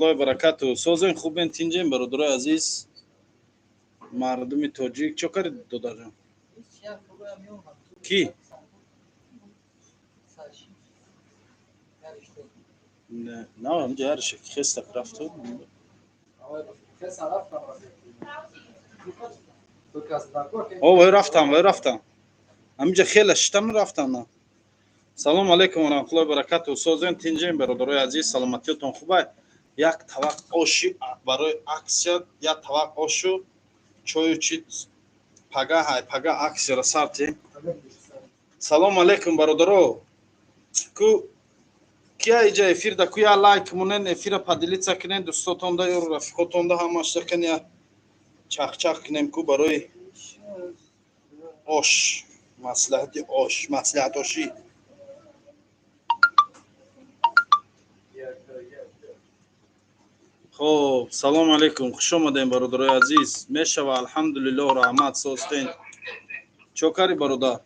الله برکاتو. سوزن خوبین تینجیم برادر عزیز مردم تاجیک چه کاری دادن؟ کی؟ نه همجا هر شک خست رفتو. وای رفتم. همجا خیلی شتم رفتم. سلام علیکم و رحمت الله و برکاته. سوزن تینجیم برادر عزیز سلامتیتون خوبه؟ یک طبق آشی برای اکسیا یا طبق آشو چای چی پگا اکسیا را سرتی. سلام علیکم برادرو. کو کیا ایجا افیر دا کویا لایک مونن افیر پادلیتسا کنن دوستاتون دا یا رفیقاتون دا همش دکن یا چاق کنیم کو برای آش مصلحت آشی. خب سلام علیکم خوش آمدین برادرای عزیز. میشه و الحمدلله و رحمت سوستین. چه کاری برادر؟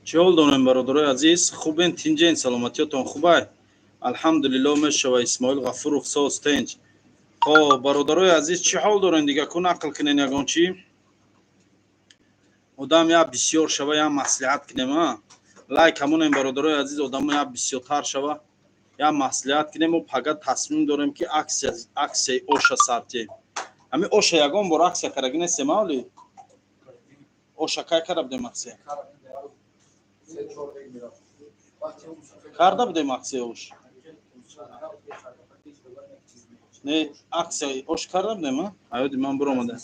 چه حال دارین برادرای عزیز؟ خوبین تینجین سلامتیتون خوبه؟ الحمدلله میشه و اسماعیل غفور سوستین. خب برادرای عزیز چه حال دارین دیگه کو نقل کنین یگان چی؟ آدم یا بسیار شوه یا مصلحت کنیم ها. لایک همون این برادرای عزیز آدم یا بسیارتر شوه یا مصلحت کنیم و فقط تصمیم داریم که عکس اوشا سرتیم. همین اوشا یگان بار عکس کرگی نیست مالی؟ اوشا کای کرده بودیم عکس؟ کرده بودیم عکس اوش؟ نه عکس اوش کرده بودیم ها؟ آیا من برو آمده.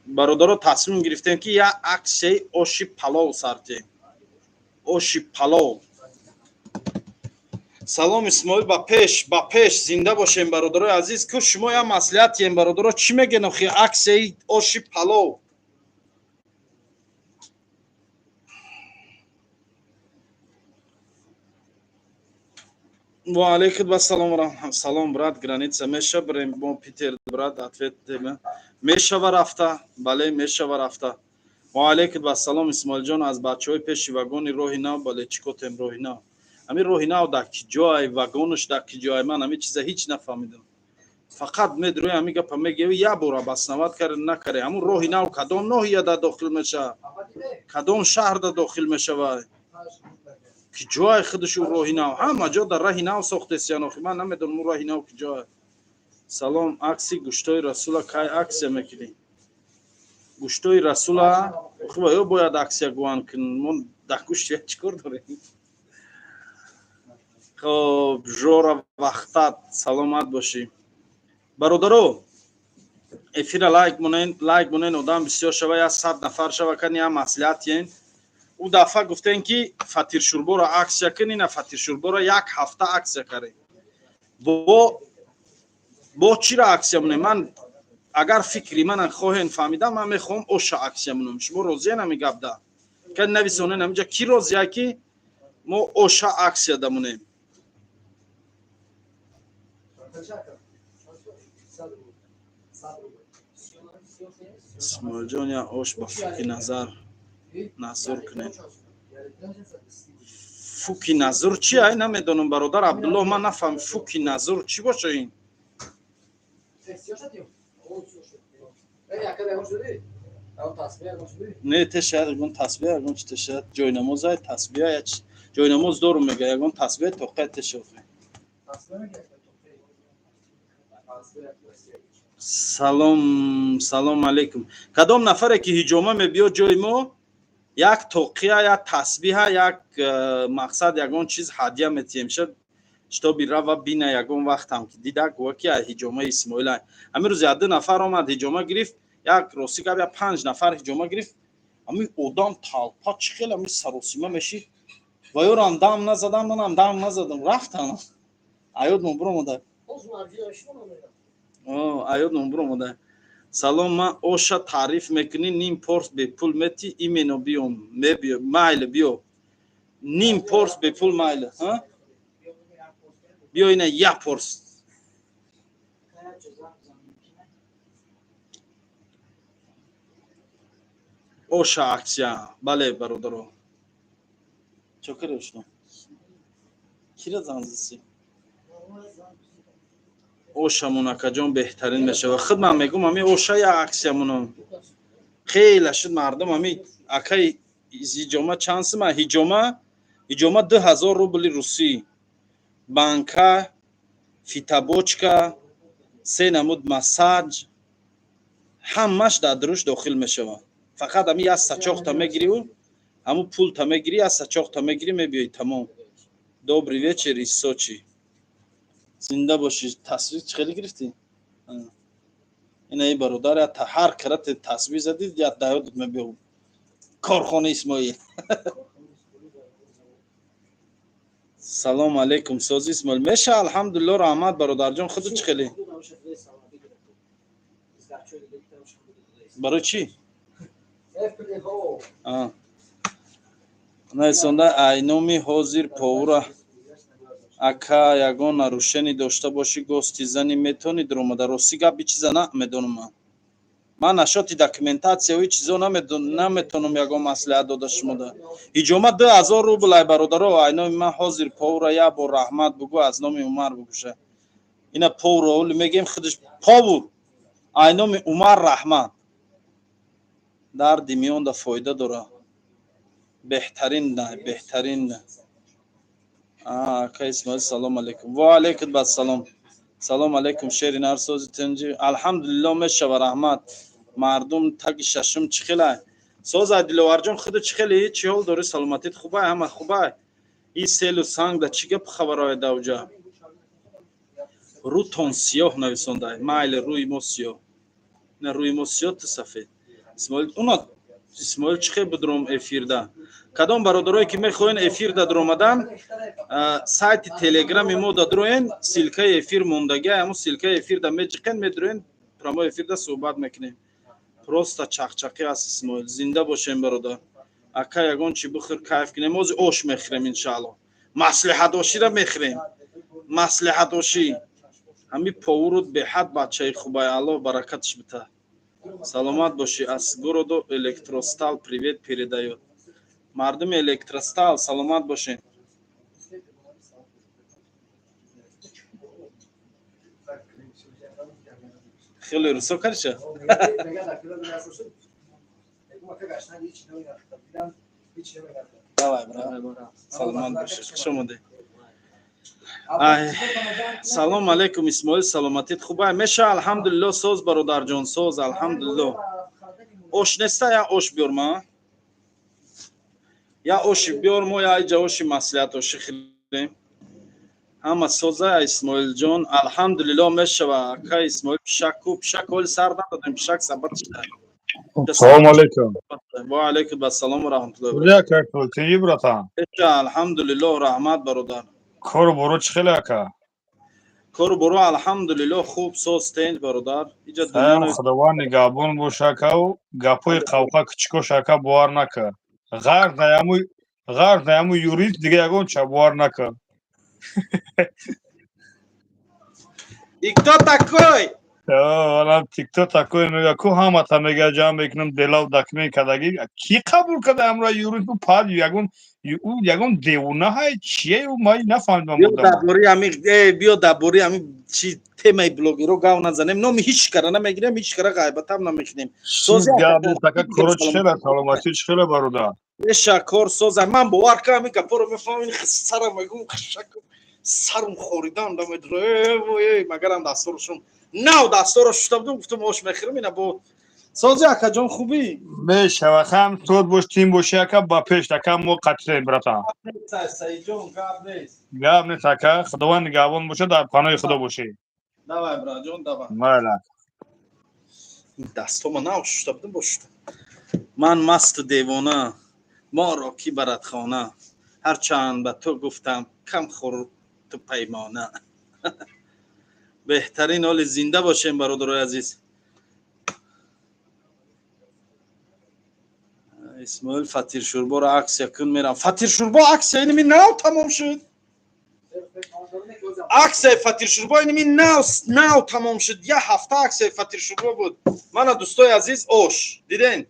برادرها تصمیم گرفتیم که یا عکس اوشی پلاو سرتیم. اوشی پلاو. سلام اسماعیل با پیش زنده باشین برادرای عزیز. که شما یا مصلحت این برادرها چی میگن اخی عکس اوشی پلاو؟ و علیکم السلام و رحمت. سلام برات گرانیت میشه بریم با پیتر برات اتفت میشه و رفته. بله میشه و رفته. و علیکم السلام اسماعیل جان از بچهای پیش واگن روحینا بله چیکوتم روحینا. همین روحینا در کی جای واگنش در کی جای من همین چیزا هیچ نفهمیدم. فقط میدروی همین گپ میگه یا برو بس نواد کرد نکره. همون روحینا و کدام ناحیه در داخل میشه؟ کدام شهر در داخل میشه و کی جای خودش روحینا همه جا در راهینا ساخته سیانو من نمیدونم راهینا کی جای. سلام عکسی گوشتای رسول کای عکس میکنی؟ گوشتای رسول خوب یا باید عکس گوان کن من ده گوشت چیکار داریم. خب جورا وقتت سلامت باشی برادرو. افیر لایک مونین آدم بسیار شوه یا 100 نفر شوه کنی یا مصلحتین. او دفعه گفتن که فطیر شوربا را عکس کنی نه فطیر شوربا را یک هفته عکس کردی. با چی را عکس مونه؟ من اگر فکری من خواهین فهمیدم من میخوام اوشا عکس مونم. شما روزی نمیگب ده که نویسونه نمیجا کی روزیه که ما اوشا عکس دمونیم. اسماعیل جان یا اوش با فوکی نظر کنید. فوکی نظر چی ای نمیدونم برادر عبدالله من نفهم فوکی نظر چی باشه این؟ نه تشهد اگون تسبیح اگون چی تشهد جای نماز های تسبیح جای نماز دارم میگه اگون تسبیح توقع تشهد. سلام علیکم. کدام نفره که هجومه میبیا جای ما یک توقیه یا تسبیح یک مقصد یگون چیز هدیه میتیم شد شتا بیره و بینه یگون وقت هم که دیده گوه که هجومه اسماعیل های همین روز 2 نفر آمد هجومه گرفت یک روسی که 5 نفر هجومه گرفت همین اودام تالپا چی خیلی همین سروسیمه میشید و یور هم دم نزدم من هم دم نزدم رفتم ایاد نمبر موده ایاد نمبر موده. سلام من اوشا تعریف میکنی نیم پورس به پول میتی ایمینو بیوم مایل بیو نیم پورس به پول مایل ها بیا اینه یک پرس اوشا اکسیا بله برادرو چوکرشنو کیرا زنزیسی اوشامون اکجان بهترین میشه و خود من میگم همین اوشا یا اکسیامونو خیلی شد مردم همین اکای هیجوما چانس ما هیجوما 2000 روبل روسی بانکا فیتابوچکا سه نمود مساج همش در دروش داخل میشه فقط همین از سچاق تا میگیری و همون پول تا میگیری از سچاق تا میگیری میبیای تمام добрый вечер из Сочи زنده باشی تصویر خیلی گرفتی این ای برادر تا هر کرت تصویر زدید یا دایود میبیو کارخانه اسماعیل سلام علیکم سوزی اسماعیل میشه الحمدلله رحمت برادر جان خودت چه خیلی برای چی نه سنده اینومی حاضر پاورا اکا یگان нарушение داشته باشی گوستی زنی میتونی درآمد راستی گپ چیزا نمیدونم من نشاطی داکیومنتاسیا و چیزا نمیتونم یگان مسئله داده شما ده اجازه 2000 روبل برادر اینومی من حاضر پاورا یا با رحمت بگو از نام عمر بگوشه اینا پاورا ولی میگم خودش پاور اینومی عمر رحمت در دیمیون ده فایده داره بهترین نه بهترین نه که اسماعیل سلام علیکم و علیکم السلام سلام علیکم شیرین ارسوز تنجی الحمدلله میشه و رحمت مردم تگ ششم چخله سوز دلوار جان خود چخله چی حال داری سلامتیت خوبه همه خوبه این سیل و سنگ ده چی گپ خبرای دوجا رو تون سیاه نویسنده مایل روی مو سیاه نه روی مو سیاه سفید اسماعیل اونا اسماعیل چخه بدروم افیرده کدام برادرایی که میخواین افیر دا درآمدن سایت تلگرام ما دا دروین سیلکه افیر موندگی همون سیلکه افیر دا میچکن میدروین پرامو افیر دا صحبت میکنیم پروستا چخچقی است اسماعیل زنده باشیم برادر اکا یگان چی بخیر کیف کنیم موز اوش میخریم انشالله مصلحت اوشی را میخریم مصلحت اوشی همین پاورود به حد بچه خوبه الله برکتش بده سلامت باشی از گورودو الکتروستال привет передает مردم الکتروستال سلامت باشین خیلی رسو کرشه سلامت باشی شما ده سلام علیکم اسماعیل سلامتیت خوبه میشه الحمدلله سوز برادر جان سوز الحمدلله اوش نسته یا اوش بیارم یا اوش بیارم یا اینجا اوش مسئولیت اوش خیلیم همه سوزه اسماعیل جان الحمدلله میشه و که اسماعیل پشک ولی سر ندادیم پشک سبت شده سلام علیکم و علیکم السلام و رحمت الله کجا کردی چی براتان الحمدلله رحمت برادر کار برو چه خیلی که کار برو الحمدلله خوب سوز تنج برادر اینجا سلام دنیا خداوند نگهبان باشه که و گپوی قوقا کچکو شکا بوار نکه غر دیمو یوریت دیگه یگون چه بوار نکه ایکتا تکوی حالا تیک تو تکوی میگه کو همه تا میگه جمع میکنم دلاو دکمه کدگی کی قبول کده امرا یوریت بو پاد یگون دیونه های چیه و مایی نفهمیدم بیا بودم دبوری همی بیا دبوری همی چی تمای بلوگی رو گاو نزنیم نمی هیچ کاره نمیگیریم هیچ کاره غیبت هم نمیکنیم چیز سوزی گابی تکه کرو چه خیلی سلامتی چه خیلی برادر شکر سوزه من باور کنم این گپا رو میفهمین سرم میگم شکر سرم خوریدم دم دره مگرم دستورشون نو دستور رو شده بودم گفتم باش میخرم اینا با سوزی اکا جان خوبی میشه و خم تود باش تیم باشه که با پیش تکه مو قطعه براتان سعید جان گپ نیست گاب نیست تکه خداوند نگهبان باشه در پناه خدا باشه دوای برا جان دوای مالک دستم نو شده بودم باش من مست دیوانه ما را کی برد خانه هرچند به تو گفتم کم خور تو پیمانه بهترین حال زنده باشیم برادرای عزیز اسماعیل فتیر شوربا را عکس یکن میرم فتیر شوربا عکس اینی می نو تمام شد аксияи фатиршурбо инми нав тамом шуд. Я ҳафта аксияи фатиршурбо буд. Мана дӯстои азиз ош диден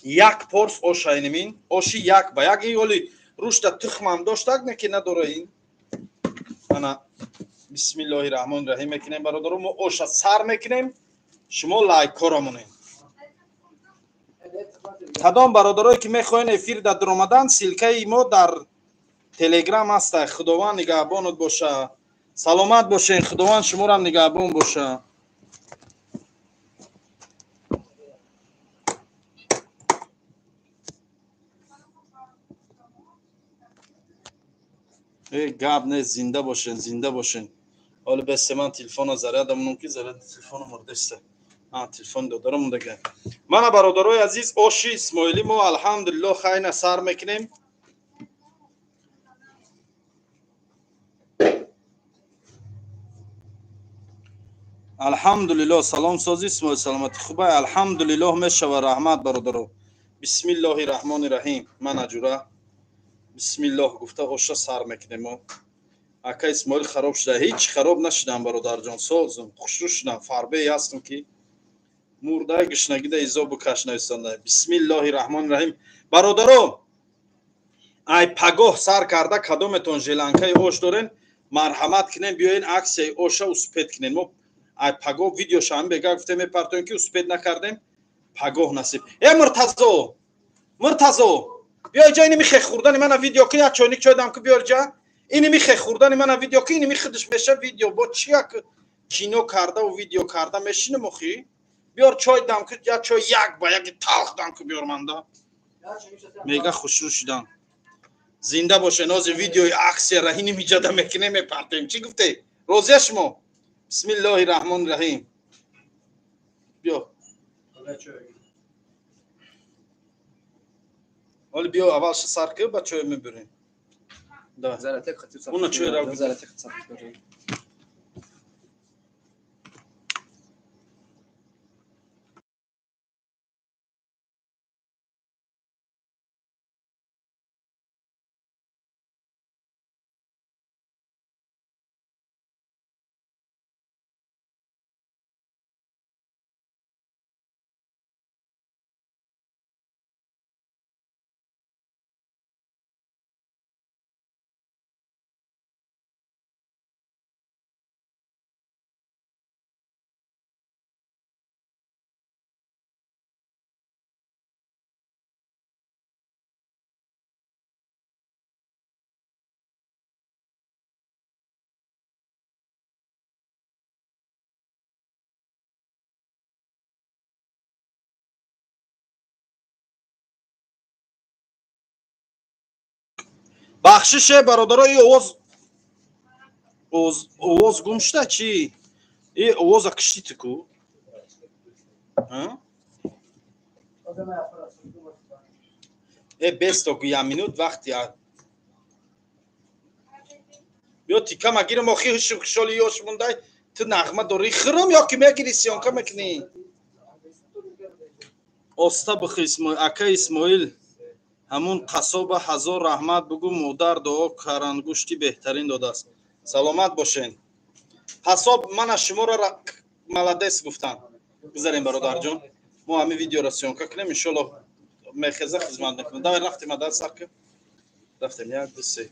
як порс ош айнимин оши як ба як ин оли рушта тухмам доштак не ки надора ин ана бисмиллоҳи раҳмони раҳим мекунем бародаро мо оша сар мекунем шумо лайккора монед кадом бародарое ки мехоҳен эфир дар омадан силкаи мо дар телеграм аста худованд нигаҳбонот боша саломат бошен худованд шуморо ҳам нигаҳбон боша гап не зинда бошен ҳоли бесе ман телефона зарядамон ки заряди телефона мурдаста телефон додарам мондага мана бародарои азиз оши исмоилӣ мо алҳамдулиллоҳ хайна сар мекунем алҳамдулиллоҳ салом сози исмоил саломати хубай алҳамдулиллоҳ мешава раҳмат бародаро бисмиллоҳи раҳмони раҳим мана ҷура бисмиллоҳ гуфта оша сар мекунем мо ака исмоил хароб шуда ҳеҷ хароб нашудам бародарҷон созум хушрӯ шудам фарбеи ҳастам ки мурдаи гушнагида изобу каш навистода бисмиллоҳи раҳмони раҳим бародаро ай пагоҳ сар карда кадометон желанкаи ош дорен марҳамат кунен биёен аксияи оша успед кунен мо ай пагоҳ видеоша ҳамин бега гуфтем мепартоем ки успед накардем пагоҳ насиб муртазо биё ҷа иними хех хурдани мана видео ки як чойник чой дам ки биёр ҷа иними хех хурдани мана видео ки иними худаш меша видео бо чи як кино кардаву видео карда мешинем охи биёр чой дам ки як чой як ба яки талх дам ки биёр манда мега хушрӯ шудам зинда бошен ҳозир видеои аксияра иними ҷада мекунем мепартем чӣ гуфте розия шумо бисмиллоҳи раҳмони раҳим биё ҳоли биё аввалша сар ки ба чой мебурем уна чойра бахшише бародаро и овоз гум шуда чӣ и овоза киштиту ку бесто гуям минут вақти биё тика магирам охи хушоли ёш мундай ту нағма дорӣ хирам ё ки мегири сёнка мекунӣ оста бихӣ ака исмоил ҳамун қасоба ҳазор раҳмат бугӯ модар дуо карангушти беҳтарин додааст саломат бошен ҳасоб мана шуморо маладес гуфтам гузарем бародарҷон мо ҳамин видеоро сёнка кунем иншоаллоҳ мехеза хизмат мекунем давай рафтем адар сарка рафтем як ду се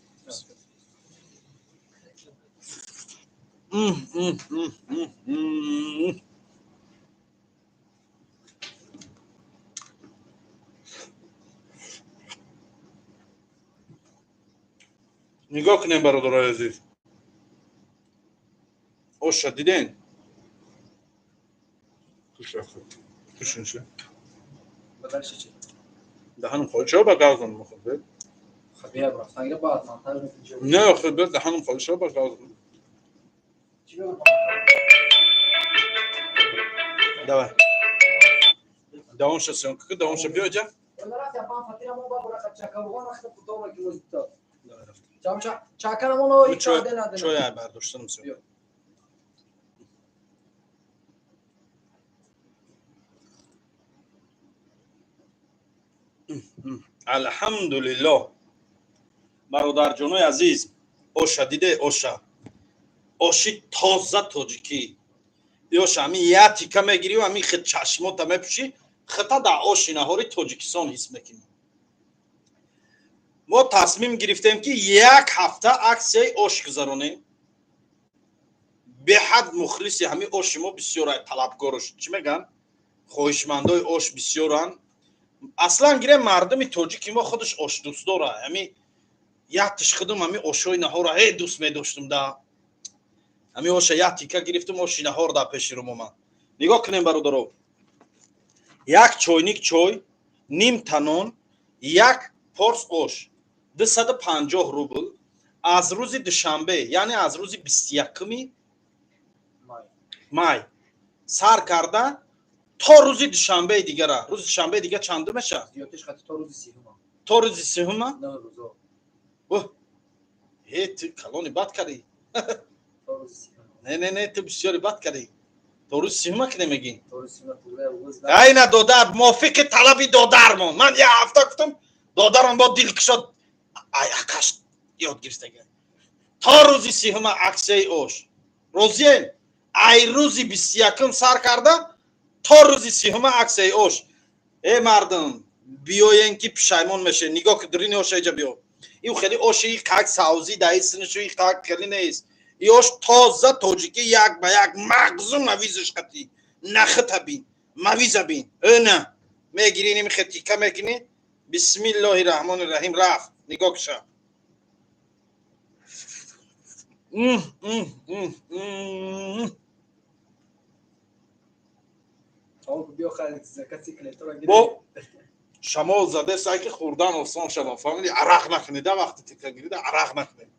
нигоҳ кунем бародарои азиз оша диден кушунша даҳанам холи чаро ба газам мохоҳед не охи бе даҳанам холи чаро ба газам давай давонша сёнка ки давонша биё ҷа чой ай бардоштанам сёнка алҳамдулиллоҳ бародарҷонои азиз оша диде оши тоза тоҷикӣ ёша ҳамин як тика мегирӣ ва ҳамин хит чашмота мепӯшӣ хита дар оши наҳори тоҷикистон ҳис мекунӣ. мо тасмим гирифтем ки як ҳафта аксияи ош гузаронем. беҳад мухлиси ҳамин оши мо бисёрай талабгорош чӣ меган хоҳишмандои ош бисёранд. аслан гирем мардуми тоҷики мо худаш ошдӯстдора ҳамин як тишқидум ҳамин ошҳои наҳорро дӯст медоштум да ҳамин оша як тика гирифтум оши наҳор дар пеши румоман. нигоҳ кунем бародаро, як чойник чой, ним танон, як порс ош 250 рубл аз рӯзи душанбе яъне аз рӯзи 21 май сар карда то рӯзи душанбеи дигара. рӯзи душанбеи дигар чанду мешавад? то рӯзи сеҳума. ту калони бад кардӣ. не ту бисёри бад кардӣ. то рӯзи сеҳума ки намегӣ айна додар муовиқи талаби додармон. ман як ҳафта гуфтам додарам бо дилкушод якаш ёд гирифтага. то рӯзи сеҳума аксияи ош розием. ай рӯзи 21 сар карда то рӯзи сеҳума аксияи ош. мардум биёен ки пушаймон мешед. нигоҳ ки дурини оша иҷа биё. ин хеле оши қак савзӣ даисиншу қак хеле нест. ин ош тоза тоҷикӣ як ба як мағзум мавизаш хати нахита бин мавиза бин на мегирӣ ними хатика мекунӣ. бисмиллоҳи раҳмони раҳим рафт. нигоҳ киша бо шамол заде сай ки хӯрдан осон шава фаҳмидӣ. арақ накунед вақти тика гирида арақ накунед.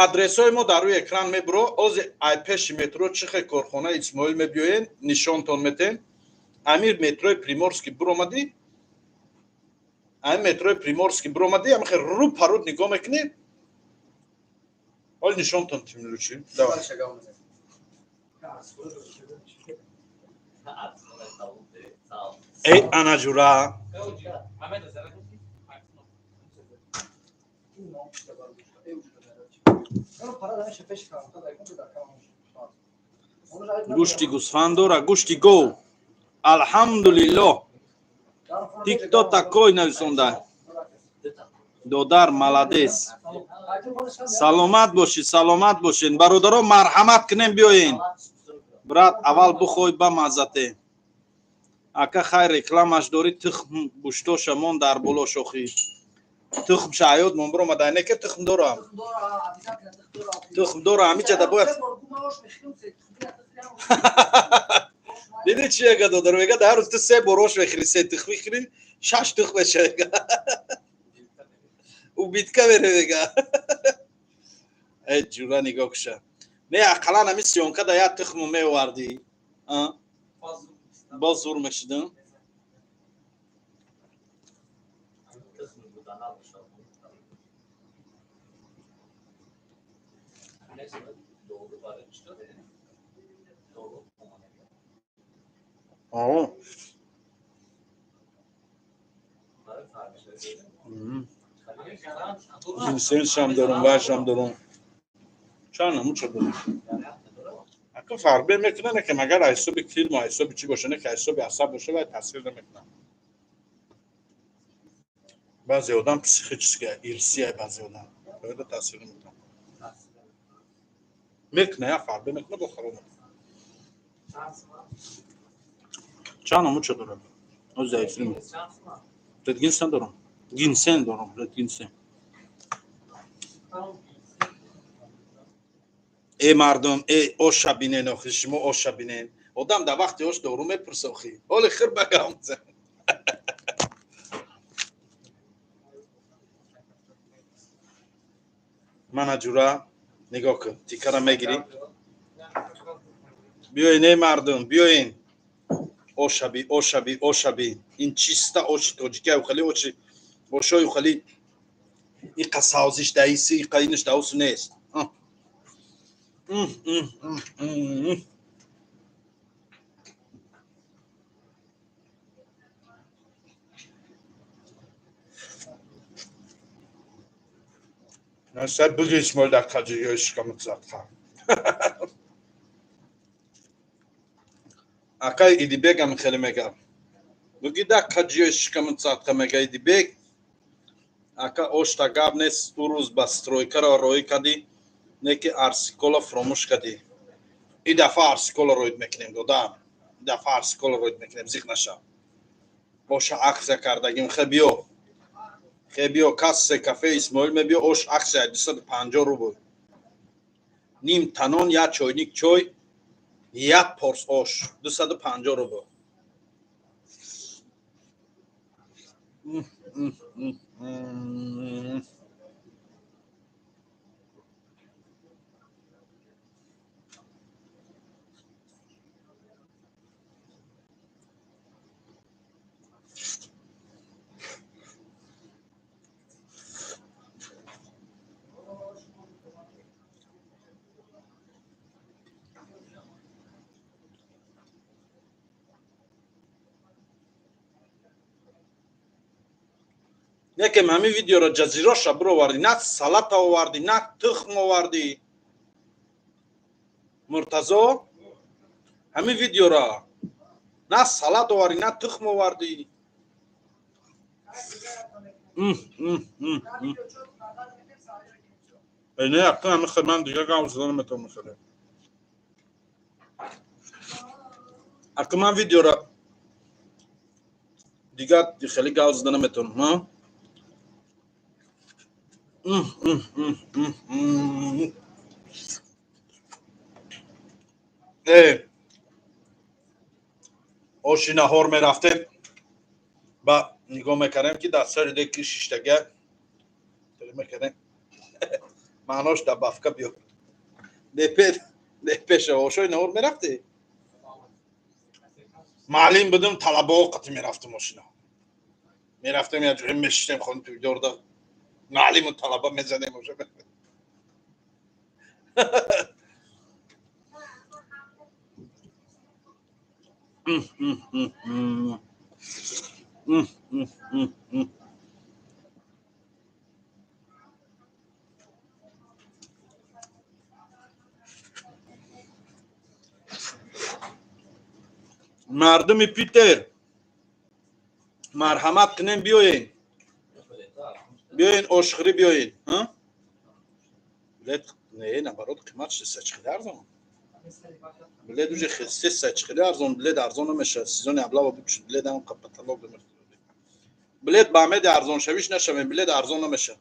адресҳои мо дар рӯи экран мебуро. ози ай пеши метро чихе корхонаи исмоил мебиёен нишонтон метем. амир метрои приморский буромадӣ. амир метрои приморский буромадӣ амихе рӯ паруд нигоҳ мекунӣ. ҳоли нишонтон тимиручи давай анаҷура гӯшти гӯсфанд дора гӯшти гов. алҳамдулиллоҳ. тикто такой нависонда додар маладес. саломат бошед бародаро. марҳамат кунем биёен брат аввал бухой ба маззате. ака хайр рекламаш дорӣ. тухм гӯштоша мон дар боло шохӣ. тухм шаҳёд мон биромада не ки тухм дорам. тухм дора ҳамиҷада бояд. диди чи яга додар мега дар рӯз ту 3 бор ош мехӯри 3 тухми хӯри 6 тухм мешавега. убитка мере мега. ҷура нигоҳ куша. не ақаллан ҳамин сиёнкада як тухму меовардӣ боз зур мешидам. جنسنشم دارم وشم دارم چند نموچه دارم اکا فرق بین میکنه که مگر حساب فیلم و حساب چی باشه نه که حساب عصب باشه باید تاثیر نمیکنه. بعضی آدم پسیخیچسکی ایرسیه بعضی آدم باید تاثیر نمیکنه میکنه یا فرق بین میکنه بخورم چند نموچه دارم او زیفری می ردگینسن دارم گینسن دارم ردگینسن. мардум оша бинен охи шумо оша бинен. одам дар вақти ош дору мепурса охи ҳоли хир багам зан. манаҷура нигоҳ кун тикара мегирӣ. биёин мардум биёин ошаби ин чиста оши тоҷикӣ хали ошои хали иқа савзиш даиси иқа иниш даусу нест. سر بگیش مال در کجایی شکمت زد خواهم اکای ایدی بگم خیلی میگم بگی در کجایی شکمت زد خواهم اگه ایدی بگ اکا اوشتا گاب نیست دو روز با سترویکر را روی کدی نکی ارسیکولا فراموش کدی این دفعه ارسیکولا روید میکنیم دادم این دفعه ارسیکولا روید میکنیم زیخ نشم باشه اکسه کردگیم خیبیو کاس کافه اسماعیل میبیو اوش اکسه 250 روبل نیم تنون یا چوینیک چوی یا پرس اوش 250 روبل یکی ممی ویدیو را جزیره شبر آوردی نه سلات آوردی نه تخم آوردی مرتضا همین ویدیو را نه سلات آوردی نه تخم آوردی اینه اکنون همه خیلی من دیگه گام زدن میتون میخوره اکنون من ویدیو را دیگه خیلی گام زدن میتون ها اوشی نهار میرفتیم با نگاه میکردیم که در سر دیگه شیشتگه میکردیم معناش در بافکا بیو پیش اوشوی نهار میرفتی معلم بودم طلبه وقتی میرفتم ماشینا میرفتم یه جوری میشتیم خون توی دورده معلم و طلبه میزنیم مردم پیتر مرحمت کنین بیاین اشخری بیاین ها بلد نه نبرات قیمتش سچخیلی ارزان بلد وجه خسته سچخیلی ارزان بلد ارزان نمیشه سیزون ابلا بود شد بلد هم قپطلا بمرد بلد با مد ارزان شویش نشه بلد ارزان نمیشه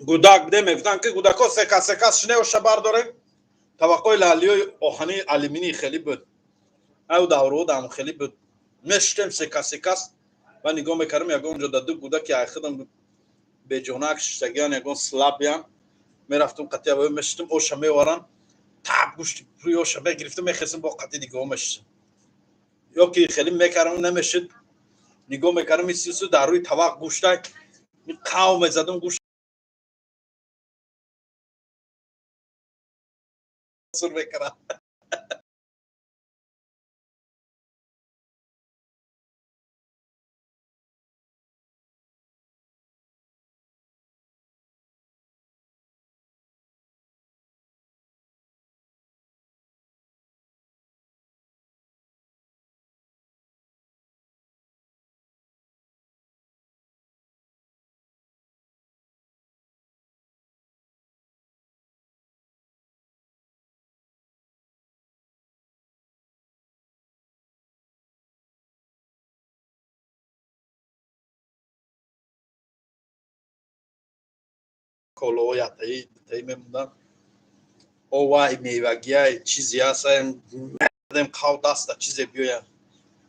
گوداک بده میگفتن که گوداکو سکا شنه و شبار داره توقع لالیو آهنی آلومینی خیلی بود او داورو دام خیلی بود مشتم سکا و نگاه میکردم یگان اونجا دادو گوداک یا خودم به جوناک شتگان یگان سلابیان میرفتم قطعه و مشتم او شمه وارن تاب گوشت روی او شمه گرفتم میخواستم با قطعه دیگه مشتم یا که خیلی میکردم نمیشد نگاه میکردم میسیسو در روی طبق گوشتای قاو میزدم گوشت سر میکردم کلو یا تایی میموندم او وای میوگیای چیزی هستم مردم قاو دست چیزی بیایم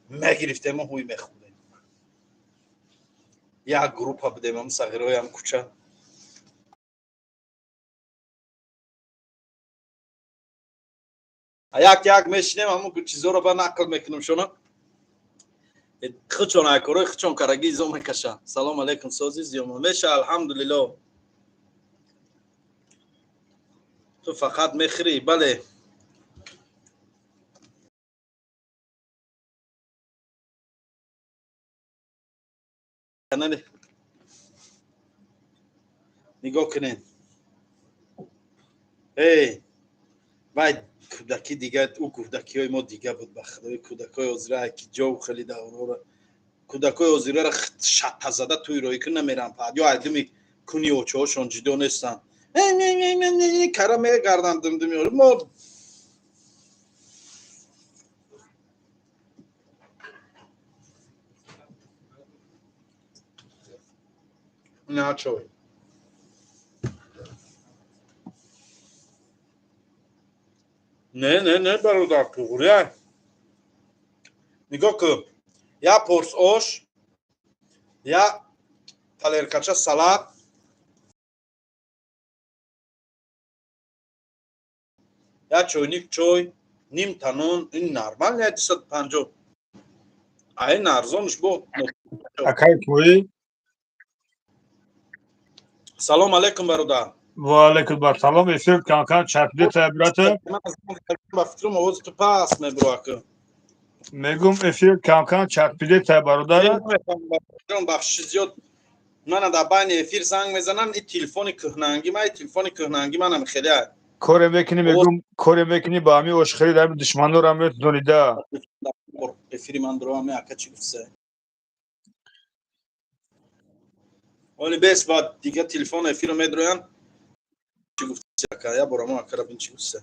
میگرفتیم و هوی میخوردیم یا گروپ ها بدیم هم صغیره هم کوچه یک میشینیم همون چیزا رو به نقل میکنیم شما خچون اکروی خچون کرگی زوم کشا سلام علیکم سازی زیوم میشه الحمدلله تو فقط میخری بله نگاه کنین ای وای کودکی دیگه او کودکی های ما دیگه بود بخدای کودکی های ازره که جو خیلی دورو کودکای ازره را شط زده توی روی که نمیرن پد یا ادمی کنی اوچه هاشون جدا نیستن کرا میگردن دمدمی ما نه چوی نه برادر توغریه نگاه که یا پرس آش یا تلرکچه سلات یا چوینیک چوی نیم تنون این نرمال نه 250 این ارزانش بود اکای پوی سلام علیکم برادر و علیکم السلام افیر کانکان چپلی تبرات من از با فکرم آواز تو پاس میبرو میگم افیر کانکان چپلی تبرادر نمیفهم بخش زیاد من در بین افیر زنگ میزنن این تلفن کهنگی من تلفن کهنگی منم خیلی کره میکنی آواز میگم کره میکنی با همی اشخری در دشمنو را میت دونیده افیری من درو هم اکا چی گفته ولی بس بعد دیگه تلفن افیر رو میدروین چی گفته اکا یا برامو اکا را بین چی گفته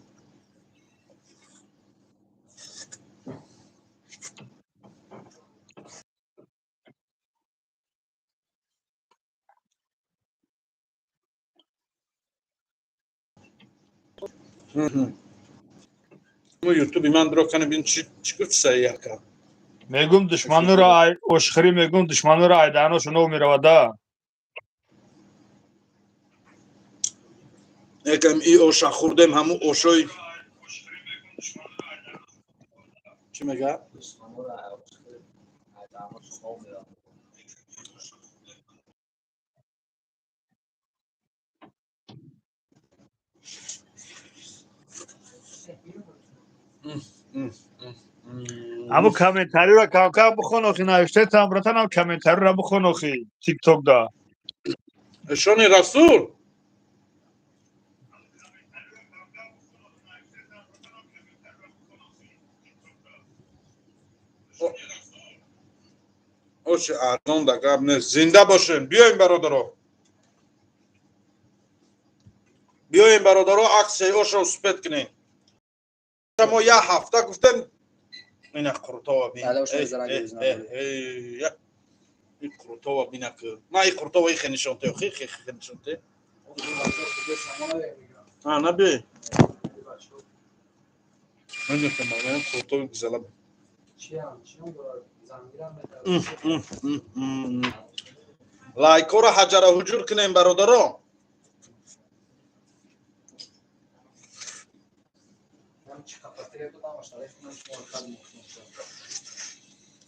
مو یوتیوب من درو کنه بین چی گفته اکا میگم دشمنو را اشخری میگم دشمنو را ایدانو شنو میرواده یکم ای اوشا خوردم همو اوشوی چی میگه اما کامنتاری را کاکا بخون اخی نوشته تامرتن هم کامنتاری را بخون اخی تیک توک دا اشون رسول اوش ارزان دقیق نه زنده باشین بیاین برادرها بیاین برادرها عکس اوشو سپید کنین ما یه هفته گفتم این قرطاوه بین این قرطاوه بینه که ما این قرطاوه خیلی نشانته خیلی نشانته نه بی من نکنم من قرطاوه گزاله لایک ها را حجر حجور کنین برادرها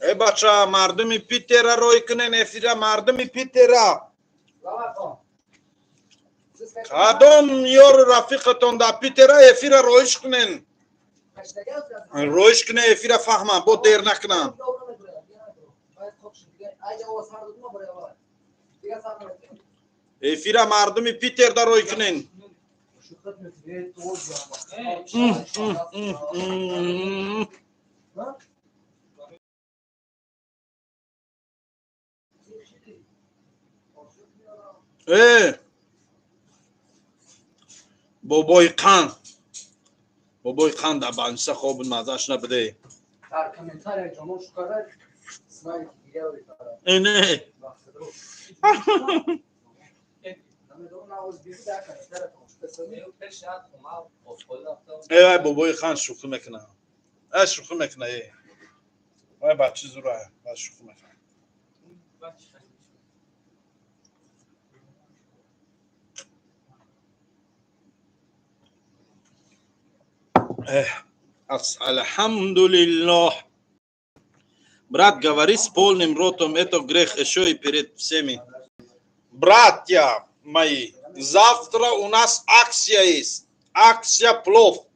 ای بچه مردمی پیتر روی کنین افیره مردمی پیتر کدام یار رفیقتون در پیتر افیره رویش کنین رویش کنین افیره فهمه با دیر نکنن افیره مردمی پیتر در روی کنین بابای قند بابای قند در بانسه خواب مزش نبده اینه ای بابای خان شوخی میکنه ای شوخی میکنه ای بچه زوره ای شوخی میکنه Alhamdulillah. Брат, говори с полным ротом, это грех еще и перед всеми. Братья мои, завтра у нас акция есть. Акция плов.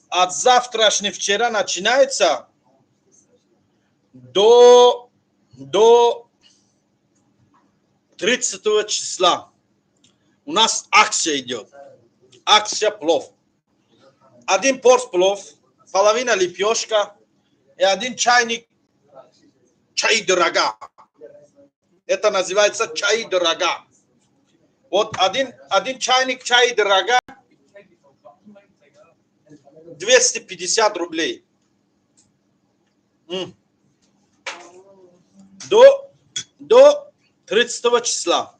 От завтрашнего вчера начинается до 30 числа. У нас акция идет. Акция плов. 1 порс плов, половина лепешка и 1 чайник чай дорога. Это называется чай дорога. Вот один чайник чай дорога 250 рублей. До 30 числа.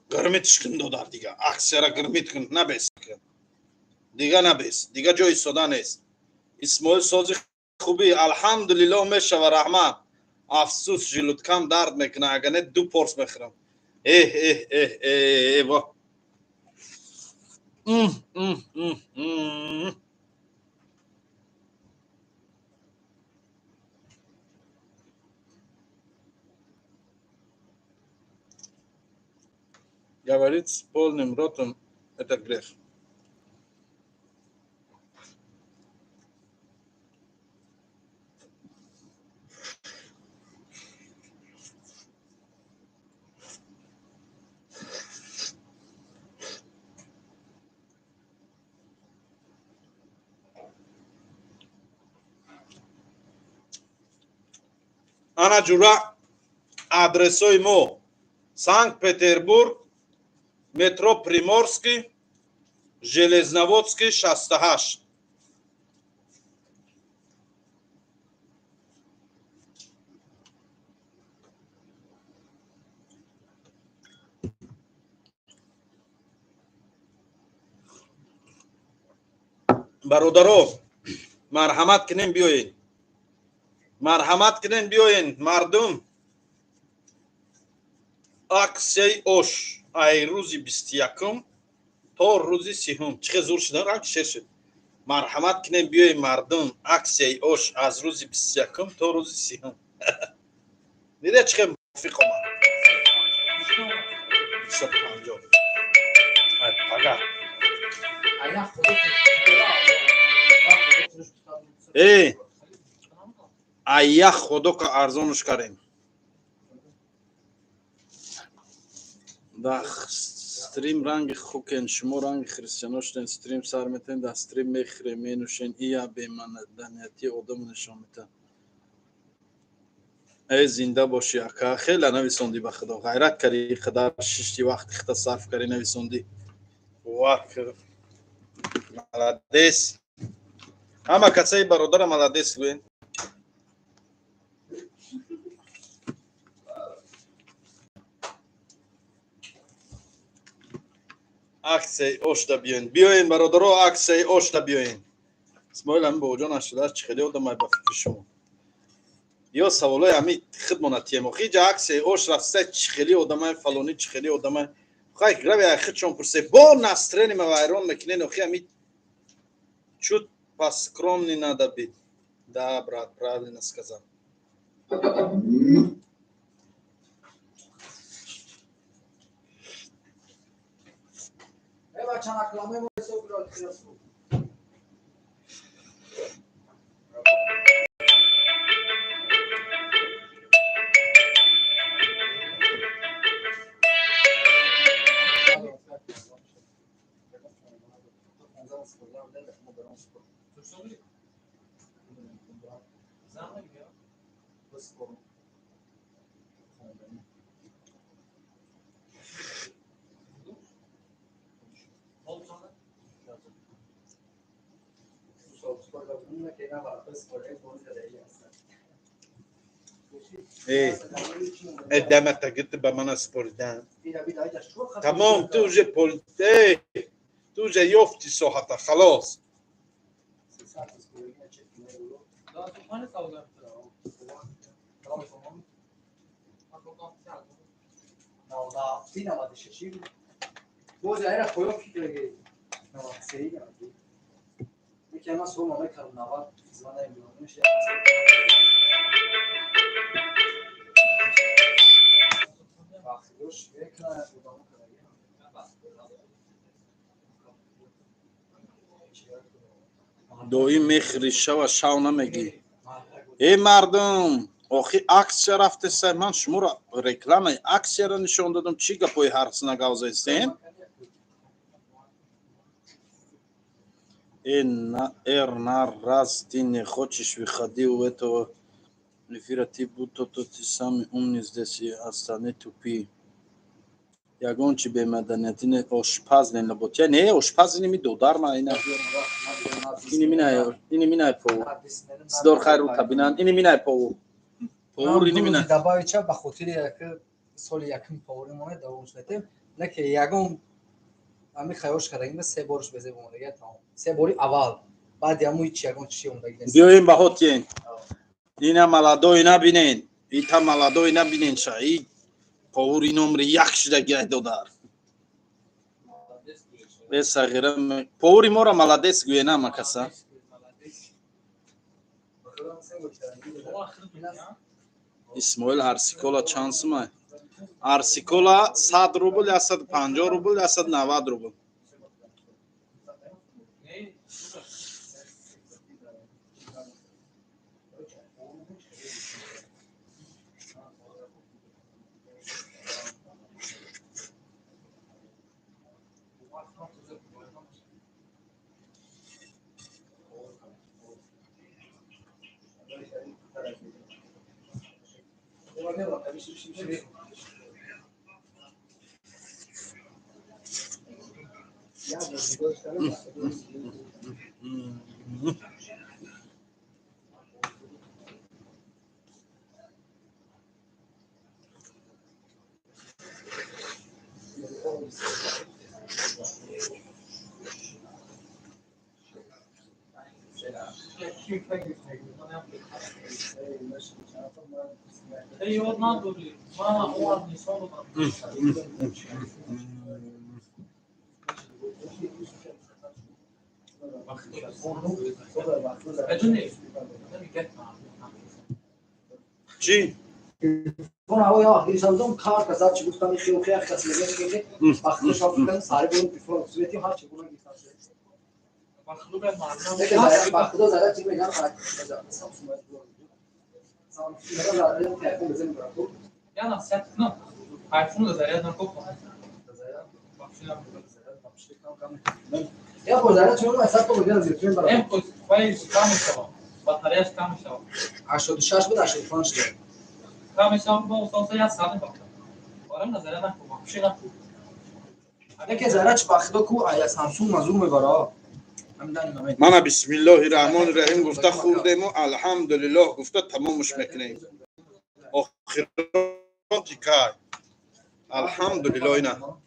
Гырмит кун додар дига. Аксера гырмит кун набес. Дига набес. Дига ҷои сода нест. Исмоил сози хуби алҳамдулиллоҳ мешава раҳмат. Афсус жилудкам дард мекуна агар не 2 порс мехӯрам. Ва. Говорит с полным ротом, это грех. Ана ҷура адресои мо Санкт-Петербург, метро Приморский, Железноводский 68. бародаро, марҳамат кунем биёед. Марҳамат кунем биёед мардум. аксияи ош ай рӯзи 21 то рӯзи 30. чӣ зур шуда ранг шер шуд. Марҳамат кунем биёед мардум. аксияи ош аз рӯзи 21 то рӯзи 30. дида чӣ мувофиқ омад. 250. ай пага. ая худо ка арзонуш кардем. да стрим ранги хукен шумо ранги христиано шуден стрим сар метен да стрим мехӯре менӯшен ия бемаданияти одам нишон метан. зинда боши ака. хеле нависонди ба худо. ғайрат карди қадар шишти вақти хита сарф карди нависонди. молодец. ҳама касаи бародара молодец гӯен. аксияи ошда биёен. биёен бародаро аксияи ошда биёен. исмоил ҳамин бобоҷон ашудааст чӣ хеле одамай ба фикри шумо. ё саволои ҳамин хидмонатиемо. хиҷа аксияи ош рафта чӣ хеле одамай фалони чӣ хеле одамай. хай рави хидшон пурсе. бо настроение вайрон мекунен. охи ҳамин чут поскромный надо быть. Да, брат, правильно сказал. ادامت گفت به من سپردن. تمام تو جه پولته تو جه یافتی صحت خلاص. Boz era koyu fikri. Tamam, seri geldi. Bir kere sorma ne kadar var. Zıvana yapıyorum. Şey bakıyor. Şuraya kadar yapıyorum. دوی مخریشه و شاو نمیگی ای مردم آخی عکس چه رفته سر من شما را رکلام عکس را نشون دادم چی گپوی هرس نگاوزه استین این ارنار راستی نخوچش ویخدی و تو نفیرتی بود تو تی سامی اون نیزدسی استانه توپی یگون چی به مدنیتی نه آشپز نه بود یا نه آشپز نمی دودار ما اینا اینی مینای پو صدور خیر رو تبینن اینی مینای پو پور اینی مینای دبایچه به خاطر که سال یکم پاور ما دوام شدیم نه که یگون امی خیاش کردیم سه بارش بزه بمونه تمام سه باری اول بعد همون هیچ یگون چی اون دیگه بیایم بهاتین اینا ملادو اینا بینین ایتا ملادو اینا بینین شایی پاور این عمر یک شده گه دودار به صغیره پاوری ما را ملادس گوی نه مکسا اسماعیل ارسیکولا چانس ما ارسیکولا 100 روبل یا 150 روبل یا 190 روبل چی؟ اون هوای آخری سازم کار کسات چی گفتم خیلی خیلی کس میگه که وقتی شاپ کردن ساری بون بیفور سویتی هر چی بونا گیتار مخلوق معلم دیگه وقتی دو زده چی میگن Ja, na set, no. iPhone зарядна копа. Я позаряд чому на сад побігав з YouTube брав. Твої камера, батарея камера. А що дешаш буде, а що фон що? Камера бо соса я сам бак. Орам на зарядна копа. Шина. اگه زرچ بخدا کو آیا سامسونگ مزور میبره من بسم الله الرحمن الرحیم گفته خوردیم و الحمدلله گفته تمامش میکنیم آخراتی کار الحمدلله اینا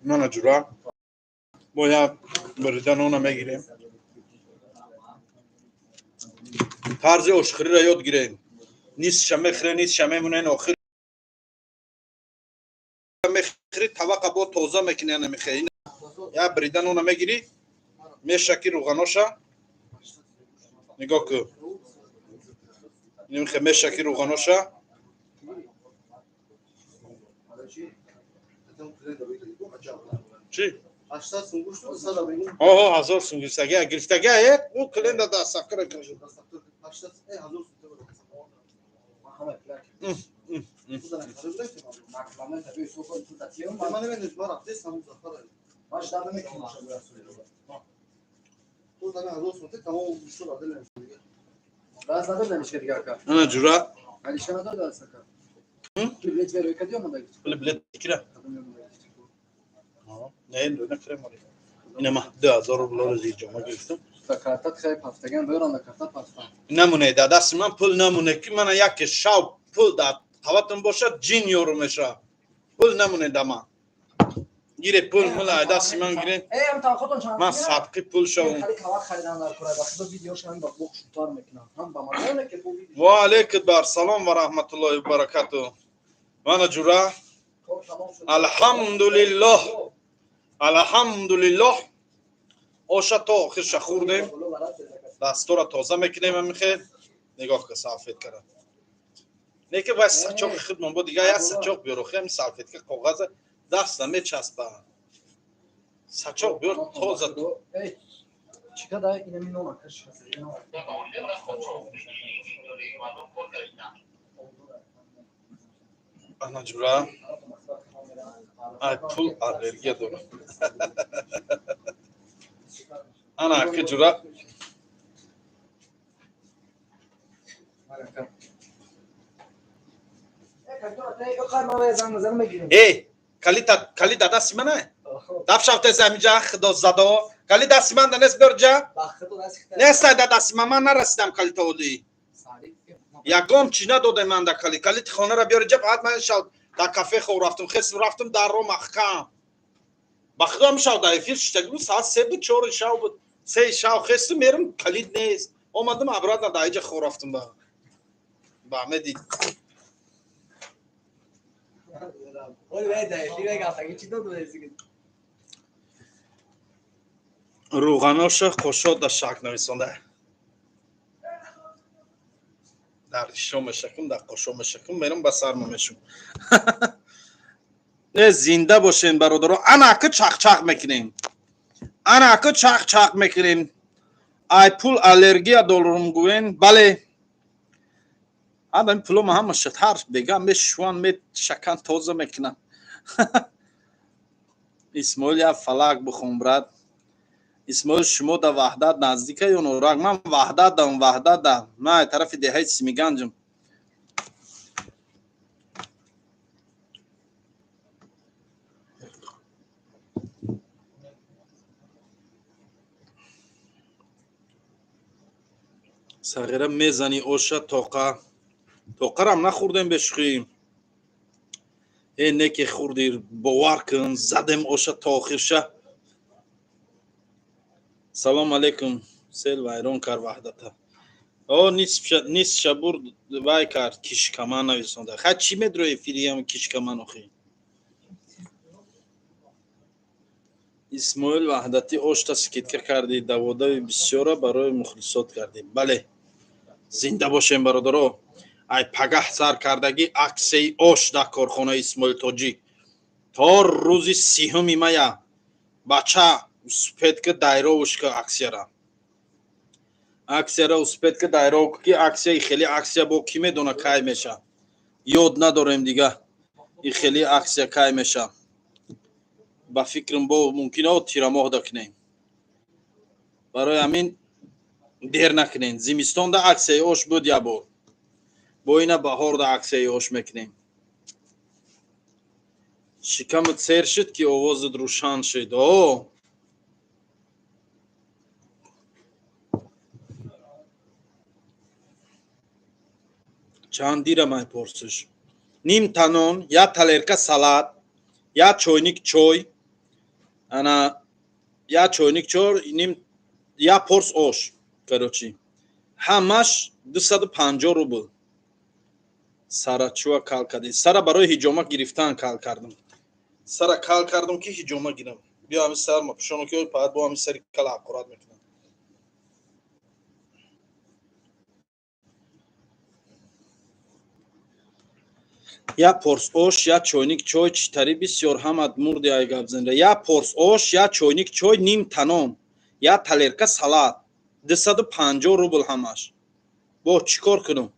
نه جورا باید بریدن اونو میگیریم طرز اشخری را یاد گیریم نیست شمه خیره نیست شمه مونین آخر میخری طبقه با توزه میکنی نمیخری یا بریدن اونو میگیری میشکی روغناشا نگاه که نمیخه میشکی روغناشا چی؟ 80 سنگوش تو 100 بگیم آها 1000 سنگوشتگی گرفتگی او کلند دا سکر کنه 80 1000 همه پلاک مکمل تبی سو کن تو تاتیوم من نمیدونم برات دست هم زفر باش دادم میکنم تو دادم 1000 سنت تمام بیشتر دادم راز نداره نمیشه دیگه کار انا جورا علیش نداره دست کار بلیت وری کدیو من دیگه بلیت کره نه نکره مالی اینما 2000 روبل زیر جمع گرفتم کارتات خیلی هفتگان بیرون کارتات هستم نمونه دا دست من پول نمونه که من یک شاو پول داد خواتم باشه جین یورو میشه پول نمونه دما گیره پول ملا دست من گیره هم تا خودتون چند من صدقی پول شوم خالی کاوا خریدن در کره وقتی ویدیوش هم با بوق شوتار میکنن هم با مزونه که بو ویدیو و علیکم بر سلام و رحمت الله و برکاته وانا جورا الحمدلله الحمدلله آشا تا آخرش خوردیم دستور را تازه میکنیم میخه نگاه که سلفیت کرد نه که باید سچاق خودمون بود دیگه یا سچاق بیارو خیلی سلفیت که کاغذ دست نمیچسبه سچاق بیار تازه چیکار داره اینم اینو نکش انا جورا ای پول الرژی دارم انا که جورا ای کلی دست منه دفع شفته زمینجا خدا زدا کلی دست من دنست برجا نست دست من نرسیدم کلی تولی یکم چی نداده من در کلی خانه را بیاره جا بعد من شد در کافه خور رفتم خسم رفتم در رو محکم بخدا میشد در افیر شتگلو ساعت 3 بود 4 شب بود 3 شب خسم میرم کلید نیست اومدم ابراد در اینجا خور رفتم با همه دید روغناش قشاد در شک نویسانده در شام شکم در قشام شکم میرم به سرم میشم نه زنده باشین برادران انا که چاق چاق میکنیم انا که چاق چاق میکنیم ای پول الرژی دارم گوین بله آدم پولم هم شتر بگم میشوان می شکن تازه میکنم اسماعیل یا فلک بخون برد اسماعیل شما در وحدت نزدیکه یا نورک من وحدت دارم من طرف دهه سیمیگنجم صغیره میزنی اوشا توقع هم نخوردیم بشخیم اینه که خوردی باور کن زدم اوشا تا آخرشه سلام علیکم سیل ویرون کر وحدتا نیست شبور وای کرد کشکمان نویسنده خواهد چی میدروی فیلی هم کشکمان آخی اسماعیل وحدتی اوشتا سکیتکر کردی دوادای بسیاره برای مخلصات کردی بله زنده باشیم برادرو ای پگه سر کردگی عکسی اوش در کارخانه اسماعیل تاجیک تا روزی 30 مایه بچه اسپید که دایره اوش که اکسیره اسپید که دایره که اکسی خیلی اکسی با کی میدونه کای میشه یاد نداریم دیگه این خیلی اکسی کای میشه با فکرم با ممکنه تیراماه دکنیم برای همین دیر نکنین زمستان دا اکسی اوش بود یا بود با اینا بهار دا اکسی اوش میکنیم شکمت سیر شد که آوازت روشن شد چند دیره مای پرسش نیم تنون یا تلرکه سلات یا چوینیک چوی انا یا چوینیک چوی نیم یا پرس اوش کروچی همش 250 روبل سارا چوا کال کردی سارا برای هجومه گرفتن کال کردم سارا کال کردم که هجومه گیرم بیا همین سر ما پشونو که بعد با همین سری کال اقرات میکنم یا پرس اوش یا چوینیک چوی چتری بسیار همت مردی ای گپ زنده یا پرس اوش یا چوینیک چوی نیم تنون یا تلرکه سلات 250 روبل همش با چیکار کنم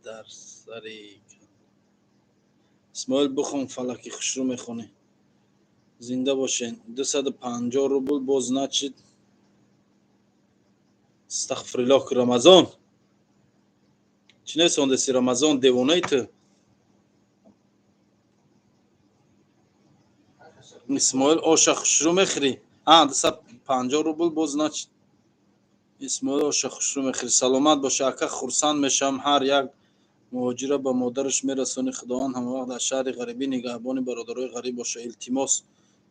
در سری اسماعیل بخون فلکی خوش رو میخونه زنده باشین 250 روبل باز نچید استغفر الله که رمضان چی نیستونده سی رمضان دیوانه ای تو اسماعیل آشا خوش رو میخری 250 روبل باز نچید اسماعیل آشا خوش رو میخری سلامت باشه اکا خورسان میشم هر یک مهاجر به مادرش میرسونی. خداوند همه وقت در شهر غریبی نگهبان برادرای غریب باشه. التماس